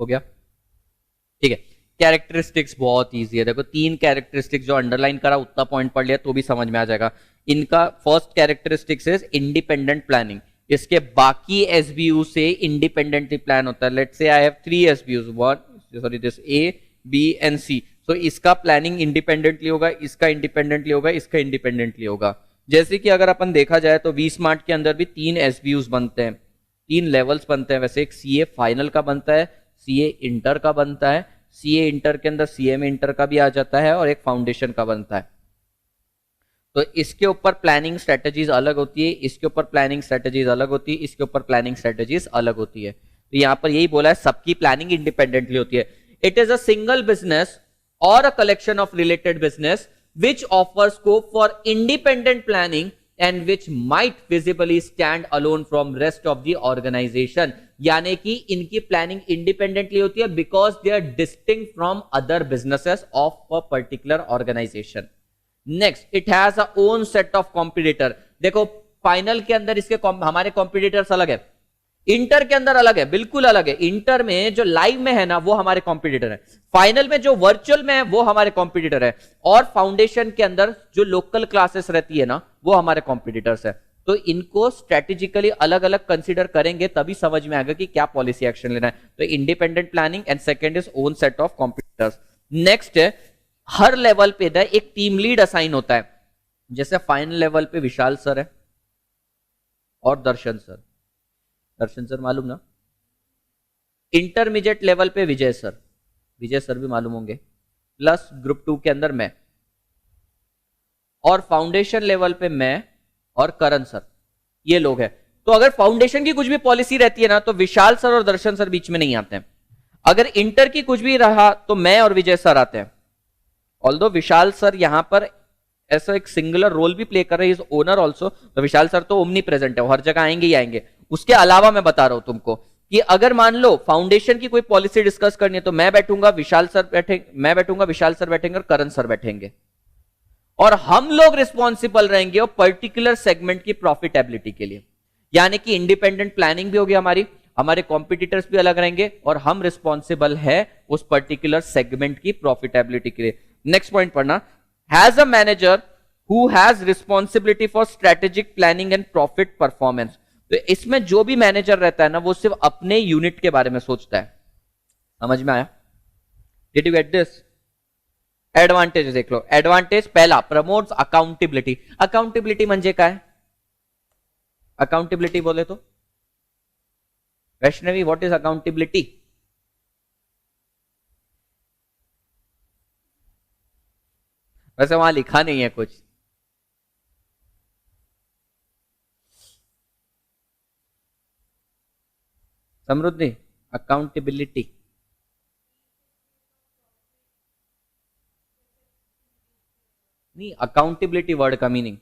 हो गया, ठीक है। कैरेक्टरिस्टिक्स बहुत इजी है, देखो 3 कैरेक्टरिस्टिक्स जो अंडरलाइन करा उतना पॉइंट पढ़ लिया तो भी समझ में आ जाएगा। इनका first characteristics is independent planning, इसके बाकी एसबीयू से इंडिपेंडेंटली प्लान होता है। Let's say I have 3 SBUs, sorry this A B and C, तो इसका प्लानिंग इंडिपेंडेंटली होगा, इसका इंडिपेंडेंटली होगा, इसका इंडिपेंडेंटली होगा। जैसे कि अगर अपन देखा जाए तो वी स्मार्ट के अंदर भी 3 एसबीयूज बनते हैं, 3 लेवल्स बनते हैं वैसे, एक सीए फाइनल का बनता है, सीए इंटर का बनता है, सीए इंटर के अंदर सीएमए इंटर का भी आ जाता है, और एक फाउंडेशन का बनता है। तो इसके ऊपर प्लानिंग स्ट्रेटेजीज अलग होती है, इसके ऊपर प्लानिंग स्ट्रेटेजीज अलग होती है, इसके ऊपर प्लानिंग स्ट्रेटेजीज अलग होती है। तो यहां पर यही बोला है सबकी प्लानिंग इंडिपेंडेंटली होती है। It is a single business or a collection of related business which offers scope for independent planning and which might visibly stand alone from rest of the organization। यानी कि इनकी प्लानिंग इंडिपेंडेंटली होती है because they are distinct from other businesses of a particular organisation. Next, it has a own set of competitor. देखो फाइनल के अंदर इसके हमारे कॉम्पिटिटर्स अलग है, इंटर के अंदर अलग है, बिल्कुल अलग है। इंटर में जो लाइव में है ना वो हमारे कॉम्पिटिटर है, फाइनल में जो वर्चुअल में है वो हमारे कॉम्पिटिटर है, और फाउंडेशन के अंदर जो लोकल क्लासेस रहती है ना वो हमारे कॉम्पिटिटर्स है। तो इनको स्ट्रेटेजिकली अलग अलग कंसीडर करेंगे तभी समझ में आएगा कि क्या पॉलिसी एक्शन लेना है। तो independent planning and second is own set of competitors. Next है, हर लेवल पे एक टीम लीड असाइन होता है। जैसे फाइनल लेवल पे विशाल सर है और दर्शन सर, दर्शन सर मालूम ना। इंटरमीडिएट लेवल पे विजय सर भी मालूम होंगे, प्लस ग्रुप 2 के अंदर मैं, और फाउंडेशन लेवल पे मैं और करण सर, ये लोग हैं। तो अगर फाउंडेशन की कुछ भी पॉलिसी रहती है ना तो विशाल सर और दर्शन सर बीच में नहीं आते हैं। अगर इंटर की कुछ भी रहा तो मैं और विजय सर आते हैं। ऑल्दो विशाल सर यहां पर ऐसा एक सिंगुलर रोल भी प्ले कर रहे हैं, ओनर ऑल्सो, तो विशाल सर तो ओमनी प्रेजेंट है, हर जगह आएंगे ही आएंगे। उसके अलावा मैं बता रहा हूं तुमको कि अगर मान लो फाउंडेशन की कोई पॉलिसी डिस्कस करनी है तो मैं बैठूंगा, विशाल सर बैठेंगे और करण सर बैठेंगे, और हम लोग रिस्पॉन्सिबल रहेंगे और पर्टिकुलर सेगमेंट की प्रॉफिटेबिलिटी के लिए। यानी कि इंडिपेंडेंट प्लानिंग भी होगी हमारी, हमारे कॉम्पिटिटर्स भी अलग रहेंगे, और हम रिस्पॉन्सिबल है उस पर्टिकुलर सेगमेंट की प्रॉफिटेबिलिटी के लिए। नेक्स्ट पॉइंट पढ़ना, has a manager who has responsibility for strategic planning and profit performance. तो इसमें जो भी मैनेजर रहता है ना वो सिर्फ अपने यूनिट के बारे में सोचता है। समझ में आया? Did you get this? Advantage देख लो। एडवांटेज पहला, प्रमोट्स अकाउंटेबिलिटी। अकाउंटेबिलिटी म्हणजे काय? अकाउंटेबिलिटी बोले तो वैष्णवी, व्हाट इज अकाउंटेबिलिटी? वैसे वहां लिखा नहीं है कुछ। समृद्धि, अकाउंटेबिलिटी नहीं, अकाउंटेबिलिटी वर्ड का meaning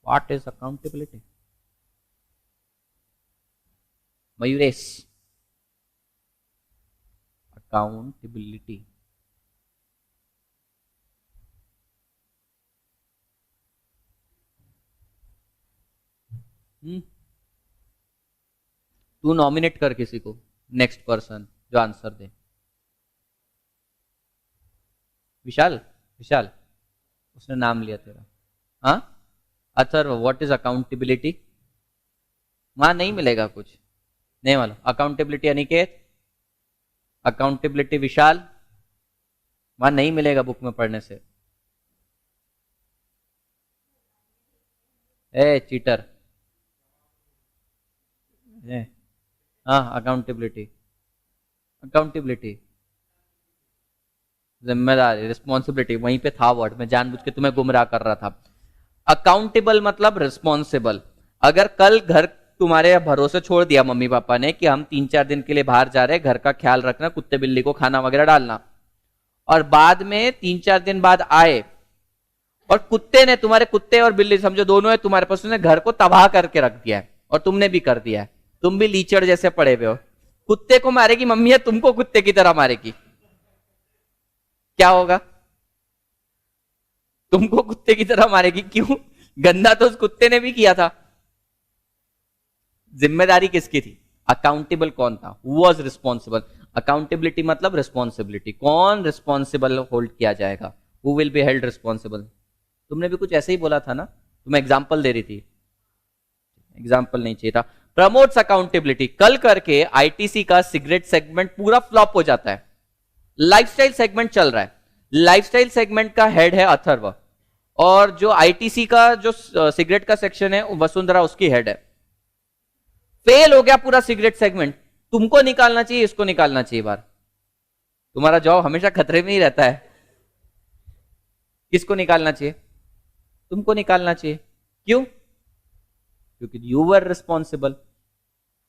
what is accountability? Mayuresh, accountability तू नॉमिनेट कर किसी को, नेक्स्ट पर्सन जो आंसर दे। विशाल, विशाल उसने नाम लिया तेरा। हाँ अच्छा, व्हाट इज अकाउंटेबिलिटी? वहां नहीं मिलेगा कुछ, नहीं मालूम। अकाउंटेबिलिटी अनिकेत, अकाउंटेबिलिटी विशाल, वहां नहीं मिलेगा बुक में पढ़ने से। ए चीटर, हाँ अकाउंटेबिलिटी, अकाउंटेबिलिटी जिम्मेदारी, रिस्पॉन्सिबिलिटी, वहीं पे था वर्ड, मैं जानबूझ के तुम्हें गुमराह कर रहा था। अकाउंटेबल मतलब रिस्पॉन्सिबल। अगर कल घर तुम्हारे भरोसे छोड़ दिया मम्मी पापा ने कि हम 3-4 दिन के लिए बाहर जा रहे हैं, घर का ख्याल रखना, कुत्ते बिल्ली को खाना वगैरह डालना, और बाद में 3-4 दिन बाद आए और कुत्ते ने, तुम्हारे कुत्ते और बिल्ली समझो दोनों है तुम्हारे पास, उसने घर को तबाह करके रख दिया है और तुमने भी कर दिया है, तुम भी लीचड़ जैसे पड़े हुए हो। कुत्ते को मारेगी मम्मी है, तुमको कुत्ते की तरह मारेगी, क्या होगा? तुमको कुत्ते की तरह मारेगी, क्यों? गंदा तो उस कुत्ते ने भी किया था। जिम्मेदारी किसकी थी? अकाउंटेबल कौन था? Who was responsible? अकाउंटेबिलिटी मतलब रिस्पॉन्सिबिलिटी, कौन रिस्पॉन्सिबल होल्ड किया जाएगा, who will be held responsible. तुमने भी कुछ ऐसे ही बोला था ना, तुम्हें एग्जाम्पल दे रही थी, एग्जाम्पल नहीं चाहिए था। प्रमोट्स अकाउंटेबिलिटी, कल करके आईटीसी का सिगरेट सेगमेंट पूरा फ्लॉप हो जाता है, लाइफस्टाइल सेगमेंट चल रहा है, लाइफस्टाइल सेगमेंट का हेड है अथर्व, और जो आईटीसी का जो सिगरेट का सेक्शन है वसुंधरा उसकी हेड है। फेल हो गया पूरा सिगरेट सेगमेंट, तुमको निकालना चाहिए, इसको निकालना चाहिए बाहर। तुम्हारा जॉब हमेशा खतरे में ही रहता है। किसको निकालना चाहिए? तुमको निकालना चाहिए। क्यों? क्योंकि यू वर रिस्पॉन्सिबल।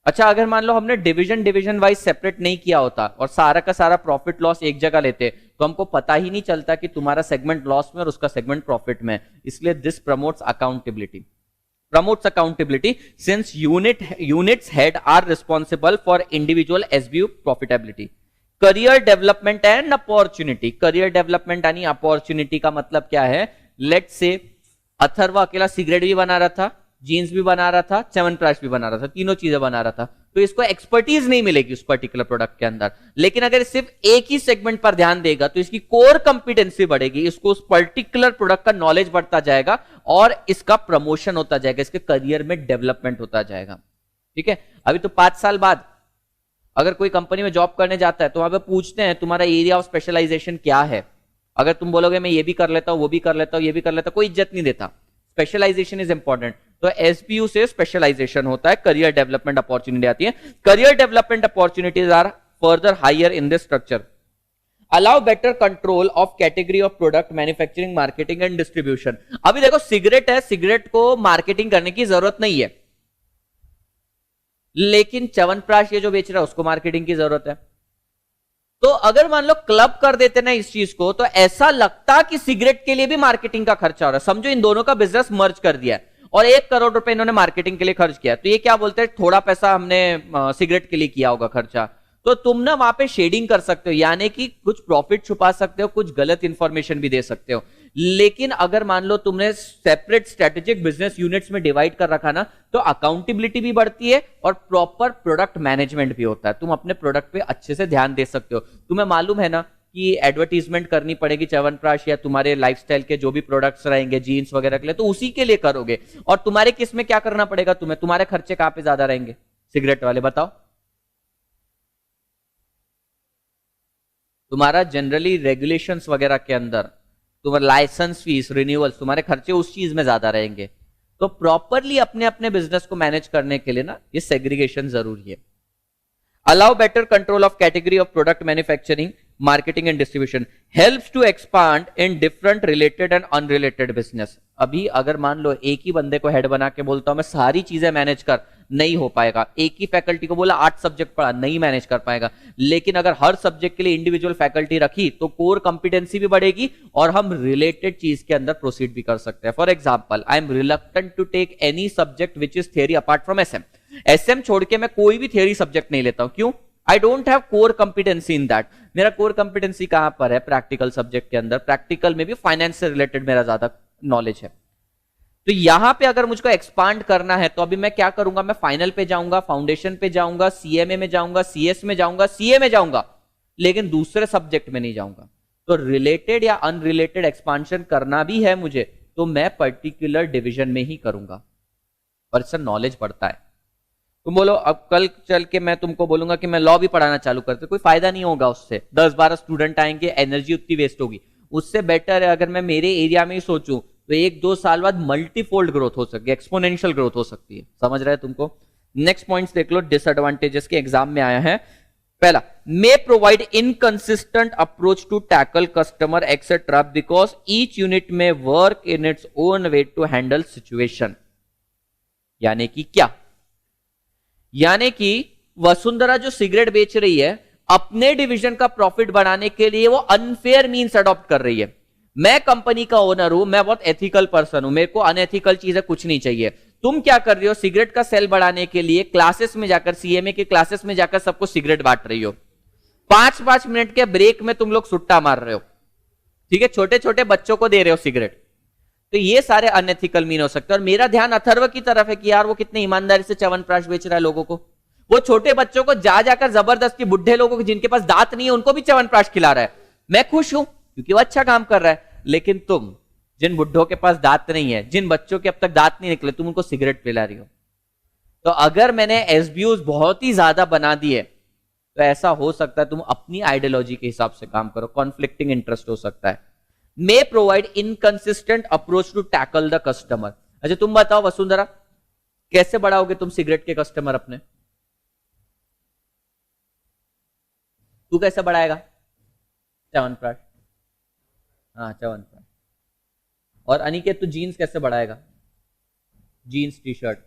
अच्छा, अगर मान लो हमने डिवीजन वाइज सेपरेट नहीं किया होता और सारा का सारा प्रॉफिट लॉस एक जगह लेते, तो हमको पता ही नहीं चलता कि तुम्हारा सेगमेंट लॉस में और उसका सेगमेंट प्रॉफिट में। इसलिए this promotes accountability, promotes accountability since units head are responsible for individual SBU profitability. Career development and opportunity, career development यानी opportunity का मतलब क्या है? Let's say अथर्व अकेला सिगरेट भी बना रहा था, जीन्स भी बना रहा था, च्यवनप्राश भी बना रहा था, तीनों चीजें बना रहा था, तो इसको एक्सपर्टीज नहीं मिलेगी उस पर्टिकुलर प्रोडक्ट के अंदर। लेकिन अगर सिर्फ एक ही सेगमेंट पर ध्यान देगा तो इसकी कोर कंपिटेंसी बढ़ेगी, इसको उस पर्टिकुलर प्रोडक्ट का नॉलेज बढ़ता जाएगा और इसका प्रमोशन होता जाएगा, इसके करियर में डेवलपमेंट होता जाएगा। ठीक है, अभी तो 5 साल बाद अगर कोई कंपनी में जॉब करने जाता है तो वहां पे पूछते हैं तुम्हारा एरिया ऑफ स्पेशलाइजेशन क्या है। अगर तुम बोलोगे मैं ये भी कर लेता हूं, वो भी कर लेता हूं, ये भी कर लेता हूं, कोई इज्जत नहीं देता। Specialisation is important. तो एसबीयू से स्पेशलाइजेशन होता है, करियर डेवलपमेंट अपॉर्चुनिटी आती है। Career development opportunities are further higher in this structure, allow better control of category of product, manufacturing, marketing and distribution. अभी देखो सिगरेट है, सिगरेट को मार्केटिंग करने की जरूरत नहीं है, लेकिन च्यवनप्राश ये जो बेच रहा है उसको मार्केटिंग की जरूरत है। तो अगर मान लो क्लब कर देते ना इस चीज को, तो ऐसा लगता कि सिगरेट के लिए भी मार्केटिंग का खर्चा हो रहा है। समझो इन दोनों का बिजनेस मर्ज कर दिया है और 1 करोड़ रुपए इन्होंने मार्केटिंग के लिए खर्च किया, तो ये क्या बोलते हैं, थोड़ा पैसा हमने सिगरेट के लिए किया होगा खर्चा। तो तुम ना वहां पे शेडिंग कर सकते हो, यानी कि कुछ प्रॉफिट छुपा सकते हो, कुछ गलत इंफॉर्मेशन भी दे सकते हो। लेकिन अगर मान लो तुमने सेपरेट स्ट्रेटेजिक बिजनेस यूनिट्स में डिवाइड कर रखा ना, तो अकाउंटेबिलिटी भी बढ़ती है और प्रॉपर प्रोडक्ट मैनेजमेंट भी होता है। तुम अपने प्रोडक्ट पे अच्छे से ध्यान दे सकते हो। तुम्हें मालूम है ना कि एडवर्टीजमेंट करनी पड़ेगी च्यवनप्राश या तुम्हारे लाइफस्टाइल के जो भी प्रोडक्ट्स रहेंगे जीन्स वगैरह के लिए, तो उसी के लिए करोगे। और तुम्हारे किस में क्या करना पड़ेगा तुम्हें, तुम्हारे खर्चे कहां पे ज्यादा रहेंगे? सिगरेट वाले बताओ। तुम्हारा जनरली रेगुलेशंस वगैरह के अंदर तुम्हारा लाइसेंस फीस, रिन्यूअल्स, तुम्हारे खर्चे उस चीज में ज्यादा रहेंगे। तो प्रॉपरली अपने अपने बिजनेस को मैनेज करने के लिए ना ये सेग्रीगेशन जरूरी है। Allow better control of category of product, manufacturing, marketing and distribution, helps to expand in different related and unrelated business. अभी अगर मान लो एक ही बंदे को हेड बना के बोलता हूं मैं सारी चीजें मैनेज कर, नहीं हो पाएगा। एक ही फैकल्टी को बोला 8 सब्जेक्ट पढ़ा, नहीं मैनेज कर पाएगा। लेकिन अगर हर सब्जेक्ट के लिए इंडिविजुअल फैकल्टी रखी तो कोर कंपिटेंसी भी बढ़ेगी और हम रिलेटेड चीज के अंदर प्रोसीड भी कर सकते हैं। For example, I am reluctant to take any subject which is theory apart from SM. SM छोड़ के मैं कोई भी थियरी सब्जेक्ट नहीं लेता हूं। क्यों? I don't have core competency in that. मेरा कोर कंपिटेंसी कहां पर है? प्रैक्टिकल सब्जेक्ट के अंदर। प्रैक्टिकल में भी फाइनेंस से रिलेटेड मेरा ज्यादा नॉलेज है। तो यहां पे अगर मुझको एक्सपांड करना है तो अभी मैं क्या करूंगा, मैं फाइनल पे जाऊंगा, फाउंडेशन पे जाऊंगा, सीएमए में जाऊंगा, सीएस में जाऊंगा, सीए में जाऊंगा, लेकिन दूसरे सब्जेक्ट में नहीं जाऊंगा। तो रिलेटेड या अनरिलेटेड एक्सपांशन करना भी है मुझे तो मैं पर्टिकुलर डिवीजन में ही करूंगा और इससे नॉलेज बढ़ता है। तुम बोलो अब कल चल के मैं तुमको बोलूंगा कि मैं लॉ भी पढ़ाना चालू करते, कोई फायदा नहीं होगा उससे। 10-12 स्टूडेंट आएंगे, एनर्जी उतनी वेस्ट होगी। उससे बेटर है अगर मैं मेरे एरिया में ही सोचूं तो 1-2 साल बाद मल्टीफोल्ड ग्रोथ हो सकती है, एक्सपोनेंशियल ग्रोथ हो सकती है। समझ रहे हैं तुमको? नेक्स्ट पॉइंट्स देख लो, डिसएडवांटेजेस के एग्जाम में आया है। पहला, may provide inconsistent approach to tackle customer etcetera because each unit में work in its own way to handle situation. यानी कि क्या? यानी कि वसुंधरा जो सिगरेट बेच रही है अपने डिवीजन का प्रॉफिट बढ़ाने के लिए वो अनफेयर मींस अडॉप्ट कर रही है। मैं कंपनी का ओनर हूं, मैं बहुत एथिकल पर्सन हूं, मेरे को अनएथिकल चीजें कुछ नहीं चाहिए। तुम क्या कर रही हो? सिगरेट का सेल बढ़ाने के लिए क्लासेस में जाकर, सीएमए के क्लासेस में जाकर सबको सिगरेट बांट रही हो। 5-5 मिनट के ब्रेक में तुम लोग सुट्टा मार रहे हो। ठीक है, छोटे छोटे बच्चों को दे रहे हो सिगरेट। तो ये सारे अनएथिकल मीन हो सकते हैं। और मेरा ध्यान अथर्व की तरफ है कि यार वो कितने ईमानदारी से च्यवनप्राश बेच रहा है लोगों को। वो छोटे बच्चों को जा जाकर जबरदस्ती, बुढ़े लोगों को जिनके पास दांत नहीं है उनको भी च्यवनप्राश खिला रहा है। मैं खुश हूं क्योंकि वो अच्छा काम कर रहा है। लेकिन तुम जिन बुढ़ों के पास दांत नहीं है, जिन बच्चों के अब तक दांत नहीं निकले, तुम उनको सिगरेट पिला रही हो। तो अगर मैंने एसबीयूज बहुत ही ज्यादा बना दिए तो ऐसा हो सकता है तुम अपनी आइडियोलॉजी के हिसाब से काम करो, कॉन्फ्लिक्टिंग इंटरेस्ट हो सकता है। May provide inconsistent approach to tackle the customer. अच्छा तुम बताओ वसुंधरा, कैसे बढ़ाओगे तुम सिगरेट के कस्टमर अपने? तू कैसे बढ़ाएगा? च्यवनप्राश। हाँ च्यवनप्राश। और अनिकेत तू जीन्स कैसे बढ़ाएगा? जीन्स टी शर्ट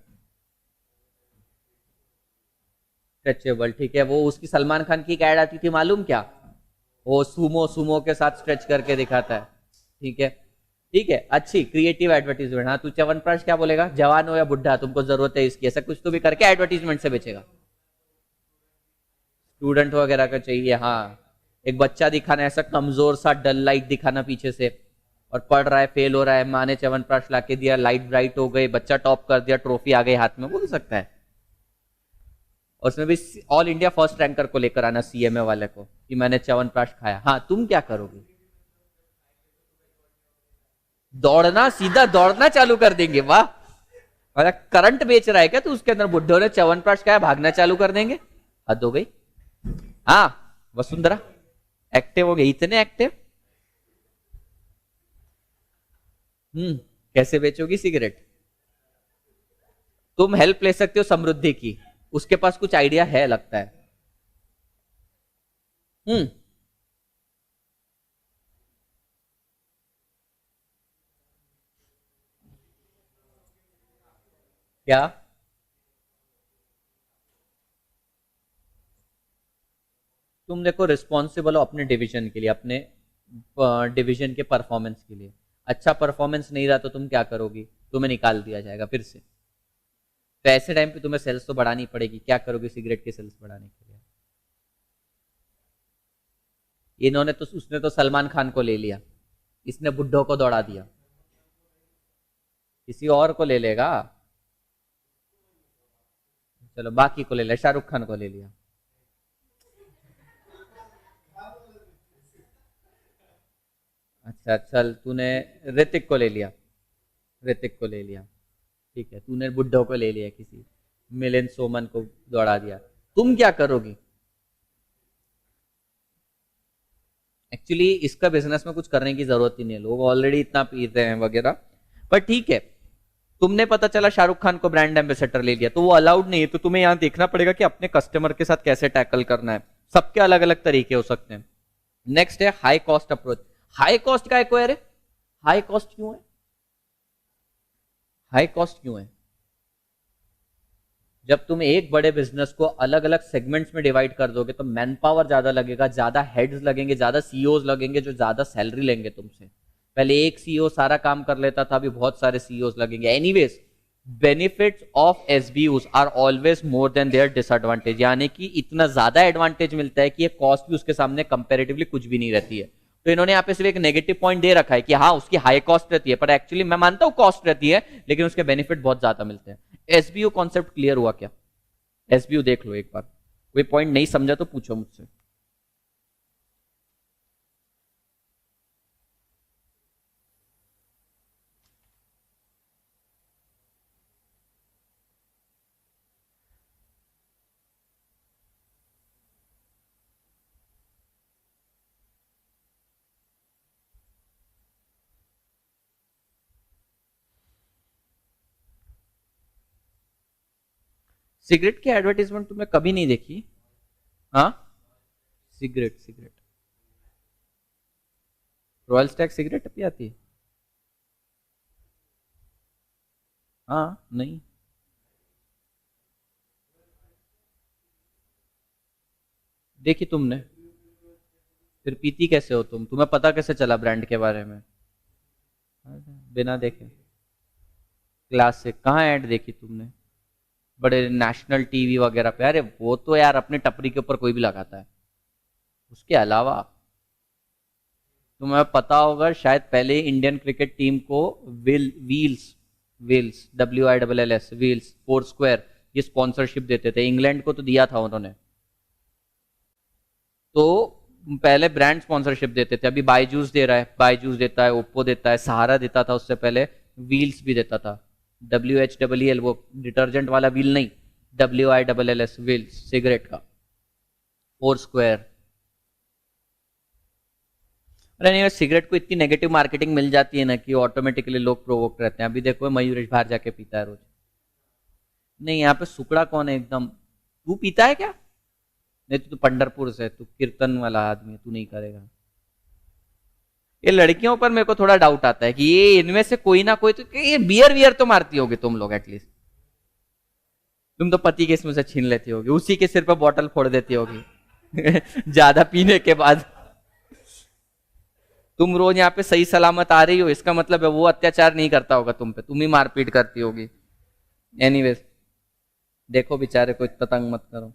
स्ट्रेचेबल, ठीक है। वो उसकी सलमान खान की एक ऐड आती थी मालूम क्या, वो सुमो सुमो के साथ स्ट्रेच करके दिखाता है, ठीक है। ठीक है, अच्छी क्रिएटिव एडवर्टीजमेंट। हाँ तू च्यवनप्राश क्या बोलेगा, जवान हो या बुढ़ा तुमको जरूरत है इसकी, ऐसा कुछ तो भी करके एडवर्टीजमेंट से बेचेगा। स्टूडेंट वगैरह का चाहिए, हाँ। एक बच्चा दिखाना, ऐसा कमजोर सा डल लाइट दिखाना पीछे से, और पढ़ रहा है, फेल हो रहा है, माँ ने च्यवनप्राश लाके दिया, लाइट ब्राइट हो गई, बच्चा टॉप कर दिया, ट्रॉफी आ गई हाथ में, बोल सकता है। और उसमें भी ऑल इंडिया फर्स्ट रैंकर को लेकर आना, सीएमए वाले को, कि मैंने च्यवनप्राश खाया। हाँ तुम क्या करोगे? दौड़ना, सीधा दौड़ना चालू कर देंगे, वाह। और करंट बेच रहा है क्या तू? उसके अंदर बुड्ढों ने च्यवनप्राश खाया, भागना चालू कर देंगे, हद हो गई। हाँ वसुंधरा एक्टिव हो गई, इतने एक्टिव। कैसे बेचोगी सिगरेट? तुम हेल्प ले सकते हो समृद्धि की, उसके पास कुछ आइडिया है लगता है। क्या? तुम देखो रिस्पॉन्सिबल हो अपने डिवीजन के लिए, अपने डिवीजन के परफॉर्मेंस के लिए। अच्छा परफॉर्मेंस नहीं रहा तो तुम क्या करोगी? तुम्हें निकाल दिया जाएगा फिर से। तो ऐसे टाइम पे तुम्हें सेल्स तो बढ़ानी पड़ेगी। क्या करोगे सिगरेट के सेल्स बढ़ाने के लिए? इन्होंने तो, उसने तो सलमान खान को ले लिया, इसने बुड्ढों को दौड़ा दिया, किसी और को ले लेगा। चलो बाकी को ले लिया, शाहरुख खान को ले लिया। अच्छा चल, तूने ऋतिक को ले लिया, ऋतिक को ले लिया, ठीक है। तूने बुड्ढों को ले लिया, किसी मिलिंद सोमन को दौड़ा दिया। तुम क्या करोगी? एक्चुअली इसका बिजनेस में कुछ करने की जरूरत ही नहीं है, लोग ऑलरेडी इतना पीते हैं वगैरह। पर ठीक है, तुमने पता चला शाहरुख खान को ब्रांड एम्बेसडर ले लिया, तो वो अलाउड नहीं है। तो तुम्हें यहां देखना पड़ेगा कि अपने कस्टमर के साथ कैसे टैकल करना है। सबके अलग अलग तरीके हो सकते हैं। नेक्स्ट है high cost approach. High cost का है कोई? अरे हाई कॉस्ट क्यों है? हाई कॉस्ट क्यों है? जब तुम एक बड़े बिजनेस को अलग अलग सेगमेंट्स में डिवाइड कर दोगे तो मैन पावर ज्यादा लगेगा, ज्यादा हेड्स लगेंगे, ज्यादा सीईओज लगेंगे जो ज्यादा सैलरी लेंगे तुमसे। पहले एक सीईओ सारा काम कर लेता था, अभी बहुत सारे सीईओज लगेंगे। Anyways, benefits of SBUs are always more than their disadvantage, यानी कि इतना ज्यादा एडवांटेज मिलता है कि ये कॉस्ट भी उसके सामने कंपेरेटिवली कुछ भी नहीं रहती है। तो इन्होंने यहाँ पे सिर्फ एक नेगेटिव पॉइंट दे रखा है कि हाँ उसकी हाई कॉस्ट रहती है, पर एक्चुअली मैं मानता हूं कॉस्ट रहती है, लेकिन उसके बेनिफिट बहुत ज्यादा मिलते हैं। एसबीयू कॉन्सेप्ट क्लियर हुआ क्या? एसबीयू देख लो एक बार, कोई पॉइंट नहीं समझा तो पूछो मुझसे। सिगरेट की एडवर्टीजमेंट तुमने कभी नहीं देखी? हाँ cigarette, cigarette royal Stag cigarette भी आती है? हाँ नहीं, देखी तुमने? फिर पीती कैसे हो तुम? तुम्हें पता कैसे चला ब्रांड के बारे में? बिना देखे क्लासिक कहाँ ऐड देखी तुमने? बड़े नेशनल टीवी वगैरह पे? अरे वो तो यार अपने टपरी के ऊपर कोई भी लगाता है, उसके अलावा तुम्हें पता होगा शायद पहले इंडियन क्रिकेट टीम को wheels wheels WILLS wheels four square ये स्पॉन्सरशिप देते थे, इंग्लैंड को तो दिया था उन्होंने। तो पहले ब्रांड स्पॉन्सरशिप देते थे, अभी बायजूस दे रहा है, बायजूस देता है, ओप्पो देता है, सहारा देता था, उससे पहले व्हील्स भी देता था, WHEEL वो डिटर्जेंट वाला व्हील नहीं, WILLS व्हील्स सिगरेट का, फोर स्क्वायर। अरे सिगरेट को इतनी नेगेटिव मार्केटिंग मिल जाती है ना कि ऑटोमेटिकली लोग प्रोवोक्ट रहते हैं। अभी देखो मयूरेश बाहर जाके पीता है रोज। नहीं यहाँ पे सुकड़ा कौन है एकदम, तू पीता है क्या? नहीं तो तू पंडरपुर से, तू कीर्तन वाला आदमी, तू नहीं करेगा। ये लड़कियों पर मेरे को थोड़ा डाउट आता है कि ये इनमें से कोई ना कोई तो, ये बियर वियर तो मारती होगी तुम लोग एटलीस्ट। तुम तो पति के इसमें से छीन लेती होगी, उसी के सिर पर बॉटल फोड़ देती होगी ज्यादा पीने के बाद। तुम रोज यहाँ पे सही सलामत आ रही हो, इसका मतलब है वो अत्याचार नहीं करता होगा तुम पे, तुम ही मारपीट करती होगी। एनीवेज देखो बेचारे को इतना तंग मत करो।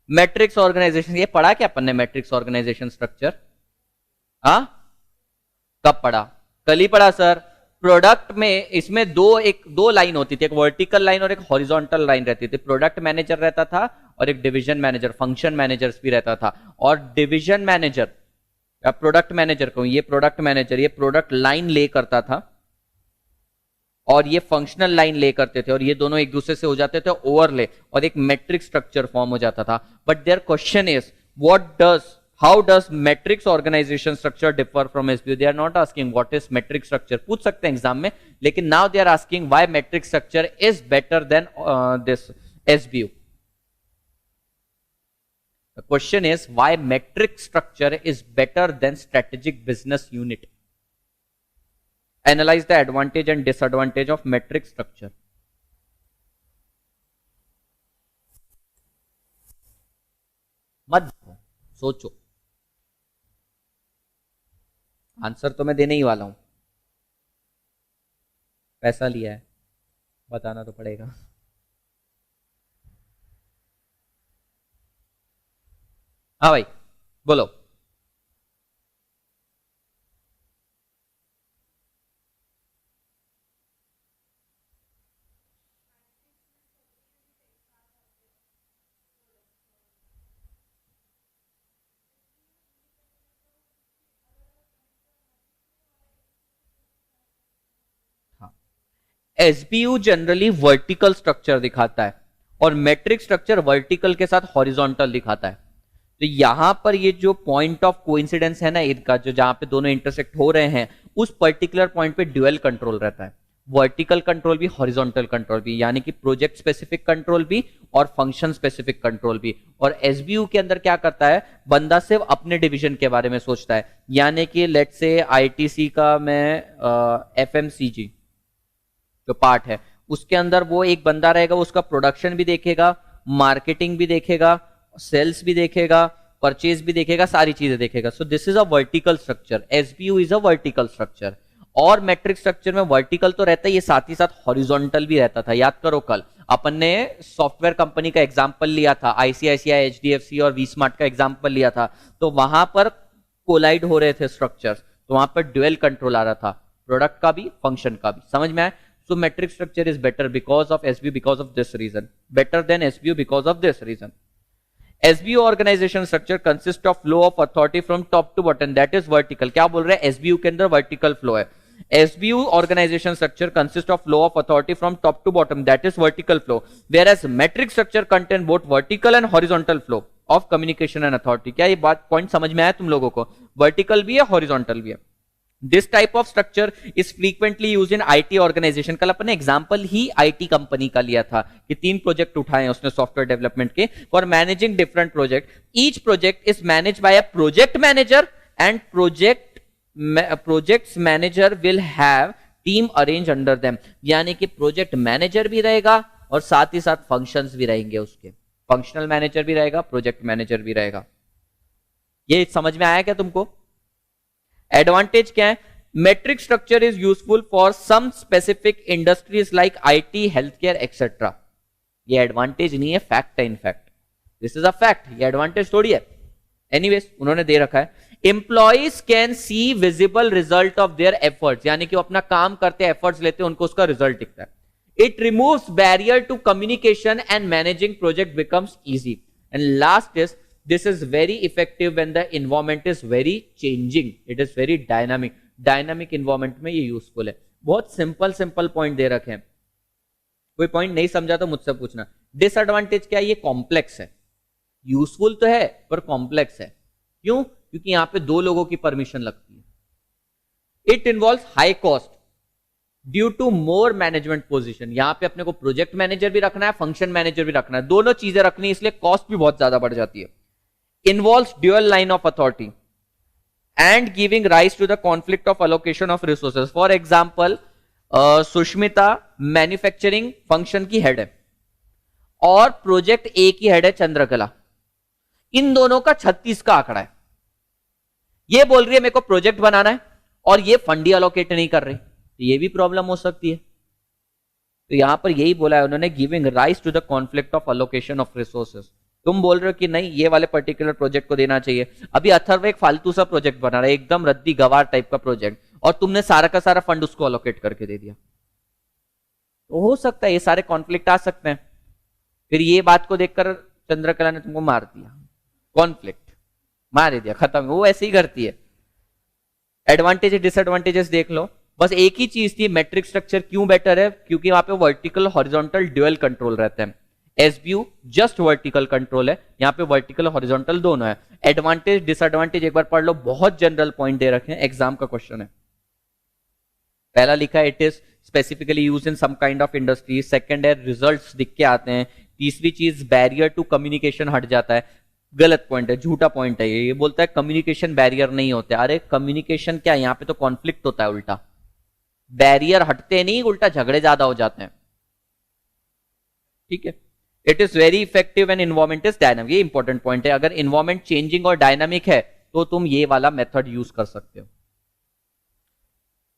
मैट्रिक्स ऑर्गेनाइजेशन, ये पढ़ा क्या अपन ने मैट्रिक्स ऑर्गेनाइजेशन स्ट्रक्चर? हाँ कब पढ़ा? कल ही पढ़ा सर। प्रोडक्ट में इसमें दो लाइन होती थी, एक वर्टिकल लाइन और एक हॉरिजॉन्टल लाइन रहती थी। प्रोडक्ट मैनेजर रहता था और एक डिवीजन मैनेजर, फंक्शन मैनेजर्स भी रहता था। और डिवीजन मैनेजर या प्रोडक्ट मैनेजर कहूं, ये प्रोडक्ट मैनेजर ये प्रोडक्ट लाइन ले करता था और ये फंक्शनल लाइन ले करते थे, और ये दोनों एक दूसरे से हो जाते थे ओवरले, और एक मैट्रिक स्ट्रक्चर फॉर्म हो जाता था। But there question is how does matrix organisation structure differ from SBU? They are not asking what is matrix structure, पूछ सकते हैं एग्जाम में, लेकिन now they are asking why matrix structure is better than this SBU. The question is why metric structure is better than strategic business unit. Analyze the advantage and disadvantage of metric structure. मत सोचो, आंसर तो मैं देने ही वाला हूं। पैसा लिया है, बताना तो पड़ेगा। हाँ भाई बोलो। एसबीयू जनरली वर्टिकल स्ट्रक्चर दिखाता है और मैट्रिक स्ट्रक्चर वर्टिकल के साथ हॉरिजॉन्टल दिखाता है। तो यहां पर ये जो पॉइंट ऑफ कोइंसिडेंस है ना इनका, जो जहां पे दोनों इंटरसेक्ट हो रहे हैं, उस पर्टिकुलर पॉइंट पे ड्यूअल कंट्रोल रहता है, वर्टिकल कंट्रोल भी हॉरिजॉन्टल कंट्रोल भी, यानी कि प्रोजेक्ट स्पेसिफिक कंट्रोल भी और फंक्शन स्पेसिफिक कंट्रोल भी। और एसबीयू के अंदर क्या करता है, बंदा सिर्फ अपने डिवीजन के बारे में सोचता है, यानी कि लेट्स से आईटीसी का मैं एफएमसीजी जो पार्ट है उसके अंदर वो एक बंदा रहेगा, उसका प्रोडक्शन भी देखेगा, मार्केटिंग भी देखेगा, सेल्स भी देखेगा, परचेज भी देखेगा, सारी चीजें देखेगा। So this is a vertical structure, SBU is a vertical structure. और मैट्रिक स्ट्रक्चर में वर्टिकल तो रहता है, ये साथ ही साथ हॉरिजॉन्टल भी रहता था। याद करो कल अपन ने सॉफ्टवेयर कंपनी का एग्जांपल लिया था, आईसीआईसीआई, एचडीएफसी और वी स्मार्ट का एग्जांपल लिया था, तो वहां पर कोलाइड हो रहे थे स्ट्रक्चर्स, तो वहां पर ड्यूअल कंट्रोल आ रहा था, प्रोडक्ट का भी फंक्शन का भी। समझ में आया? So metric structure is better because of SBU, because of this reason. Better than SBU because of this reason. SBU organization structure consists of flow of authority from top to bottom, that is vertical. क्या बोल रहे हैं? SBU के अंदर vertical flow है। SBU organization structure consists of flow of authority from top to bottom, that is vertical flow. Whereas metric structure contain both vertical and horizontal flow of communication and authority. क्या ये बात पॉइंट समझ में आया तुम लोगों को? वर्टिकल भी है, हॉरिजॉन्टल भी है। This type of structure is frequently used in IT organization. कल अपने एग्जांपल ही IT कंपनी का लिया था कि 3 प्रोजेक्ट उठाए उसने सॉफ्टवेयर डेवलपमेंट के, for managing different project. Each project is manage by a project manager and projects manager will have team arrange under them, यानी कि प्रोजेक्ट मैनेजर भी रहेगा और साथ ही साथ फंक्शंस भी रहेंगे उसके, फंक्शनल मैनेजर भी रहेगा, प्रोजेक्ट मैनेजर भी रहेगा। ये समझ में आया क्या तुमको? एडवांटेज क्या है? Matrix structure is useful for some specific industries like IT, health care etcetera. ये एडवांटेज नहीं है, फैक्ट है। In fact this is a fact, ये एडवांटेज थोड़ी है। एनीवेज उन्होंने दे रखा है। Employees can see visible result of their efforts, यानी कि वो अपना काम करते एफर्ट्स लेते हैं, उनको उसका रिजल्ट दिखता है। It removes barrier to communication and managing project becomes easy. And last is this is very effective when the environment is very changing, it is very dynamic. Dynamic environment में ये यूजफुल है। बहुत सिंपल पॉइंट दे रखे हैं, कोई पॉइंट नहीं समझा तो मुझसे पूछना। डिसएडवांटेज क्या है? ये कॉम्प्लेक्स है। यूजफुल तो है पर कॉम्प्लेक्स है। क्यों? क्योंकि यहां पे दो लोगों की परमिशन लगती है। It involve high cost due to more management position. यहां पे अपने को प्रोजेक्ट मैनेजर भी रखना है, फंक्शन मैनेजर भी रखना है, दोनों चीजें रखनी है, इसलिए कॉस्ट भी बहुत ज्यादा बढ़ जाती है। Involves dual line of authority and giving rise to the conflict of allocation of resources. For example, Sushmita manufacturing function की हेड है और प्रोजेक्ट ए की हेड है चंद्रकला। इन दोनों का 36 का आंकड़ा है। ये बोल रही है मेरे को प्रोजेक्ट बनाना है और ये फंड ही अलोकेट नहीं कर रही, तो ये भी प्रॉब्लम हो सकती है। तो यहां पर यही बोला है उन्होंने, giving rise to the conflict of allocation of resources. तुम बोल रहे हो कि नहीं ये वाले पर्टिकुलर प्रोजेक्ट को देना चाहिए। अभी अथर्व एक फालतू सा प्रोजेक्ट बना रहा है, एकदम रद्दी गवार टाइप का प्रोजेक्ट, और तुमने सारा का सारा फंड उसको अलोकेट करके दे दिया। तो हो सकता है ये सारे कॉन्फ्लिक्ट आ सकते हैं। फिर ये बात को देखकर चंद्रकला ने तुमको मार दिया, कॉन्फ्लिक्ट मार दिया, खत्म। वो ऐसे ही करती है। एडवांटेज डिसएडवांटेजेस देख लो। बस एक ही चीज थी, मैट्रिक्स स्ट्रक्चर क्यों बेटर है? क्योंकि वहां पे वर्टिकल हॉरिजॉन्टल ड्यूअल कंट्रोल रहते हैं। एसबीयू जस्ट वर्टिकल कंट्रोल है, यहां पे वर्टिकल हॉरिजॉन्टल दोनों है। एडवांटेज डिसएडवांटेज एक बार पढ़ लो, बहुत जनरल पॉइंट दे रखे हैं, एग्जाम का क्वेश्चन है। पहला लिखा है it is specifically used in some kind of industry. Second है रिजल्ट्स दिख के आते हैं। तीसरी चीज बैरियर टू कम्युनिकेशन हट जाता है। गलत पॉइंट है, झूठा पॉइंट है ये बोलता है कम्युनिकेशन बैरियर नहीं होते। अरे कम्युनिकेशन क्या, यहाँ पे तो कॉन्फ्लिक्ट होता है उल्टा। बैरियर हटते नहीं, उल्टा झगड़े ज्यादा हो जाते हैं। ठीक है। It is very effective and environment is dynamic. ये इंपॉर्टेंट पॉइंट है, अगर इन्वायरमेंट चेंजिंग और डायनामिक है तो तुम ये वाला मेथड यूज कर सकते हो।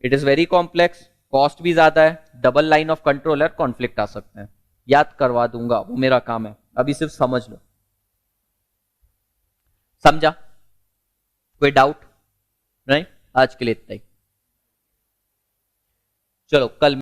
It is very complex, cost भी ज्यादा है, डबल लाइन ऑफ कंट्रोल है, कॉन्फ्लिक्ट आ सकते हैं। याद करवा दूंगा, वो मेरा काम है, अभी सिर्फ समझ लो। समझा? कोई डाउट नहीं? आज के लिए इतना ही। चलो कल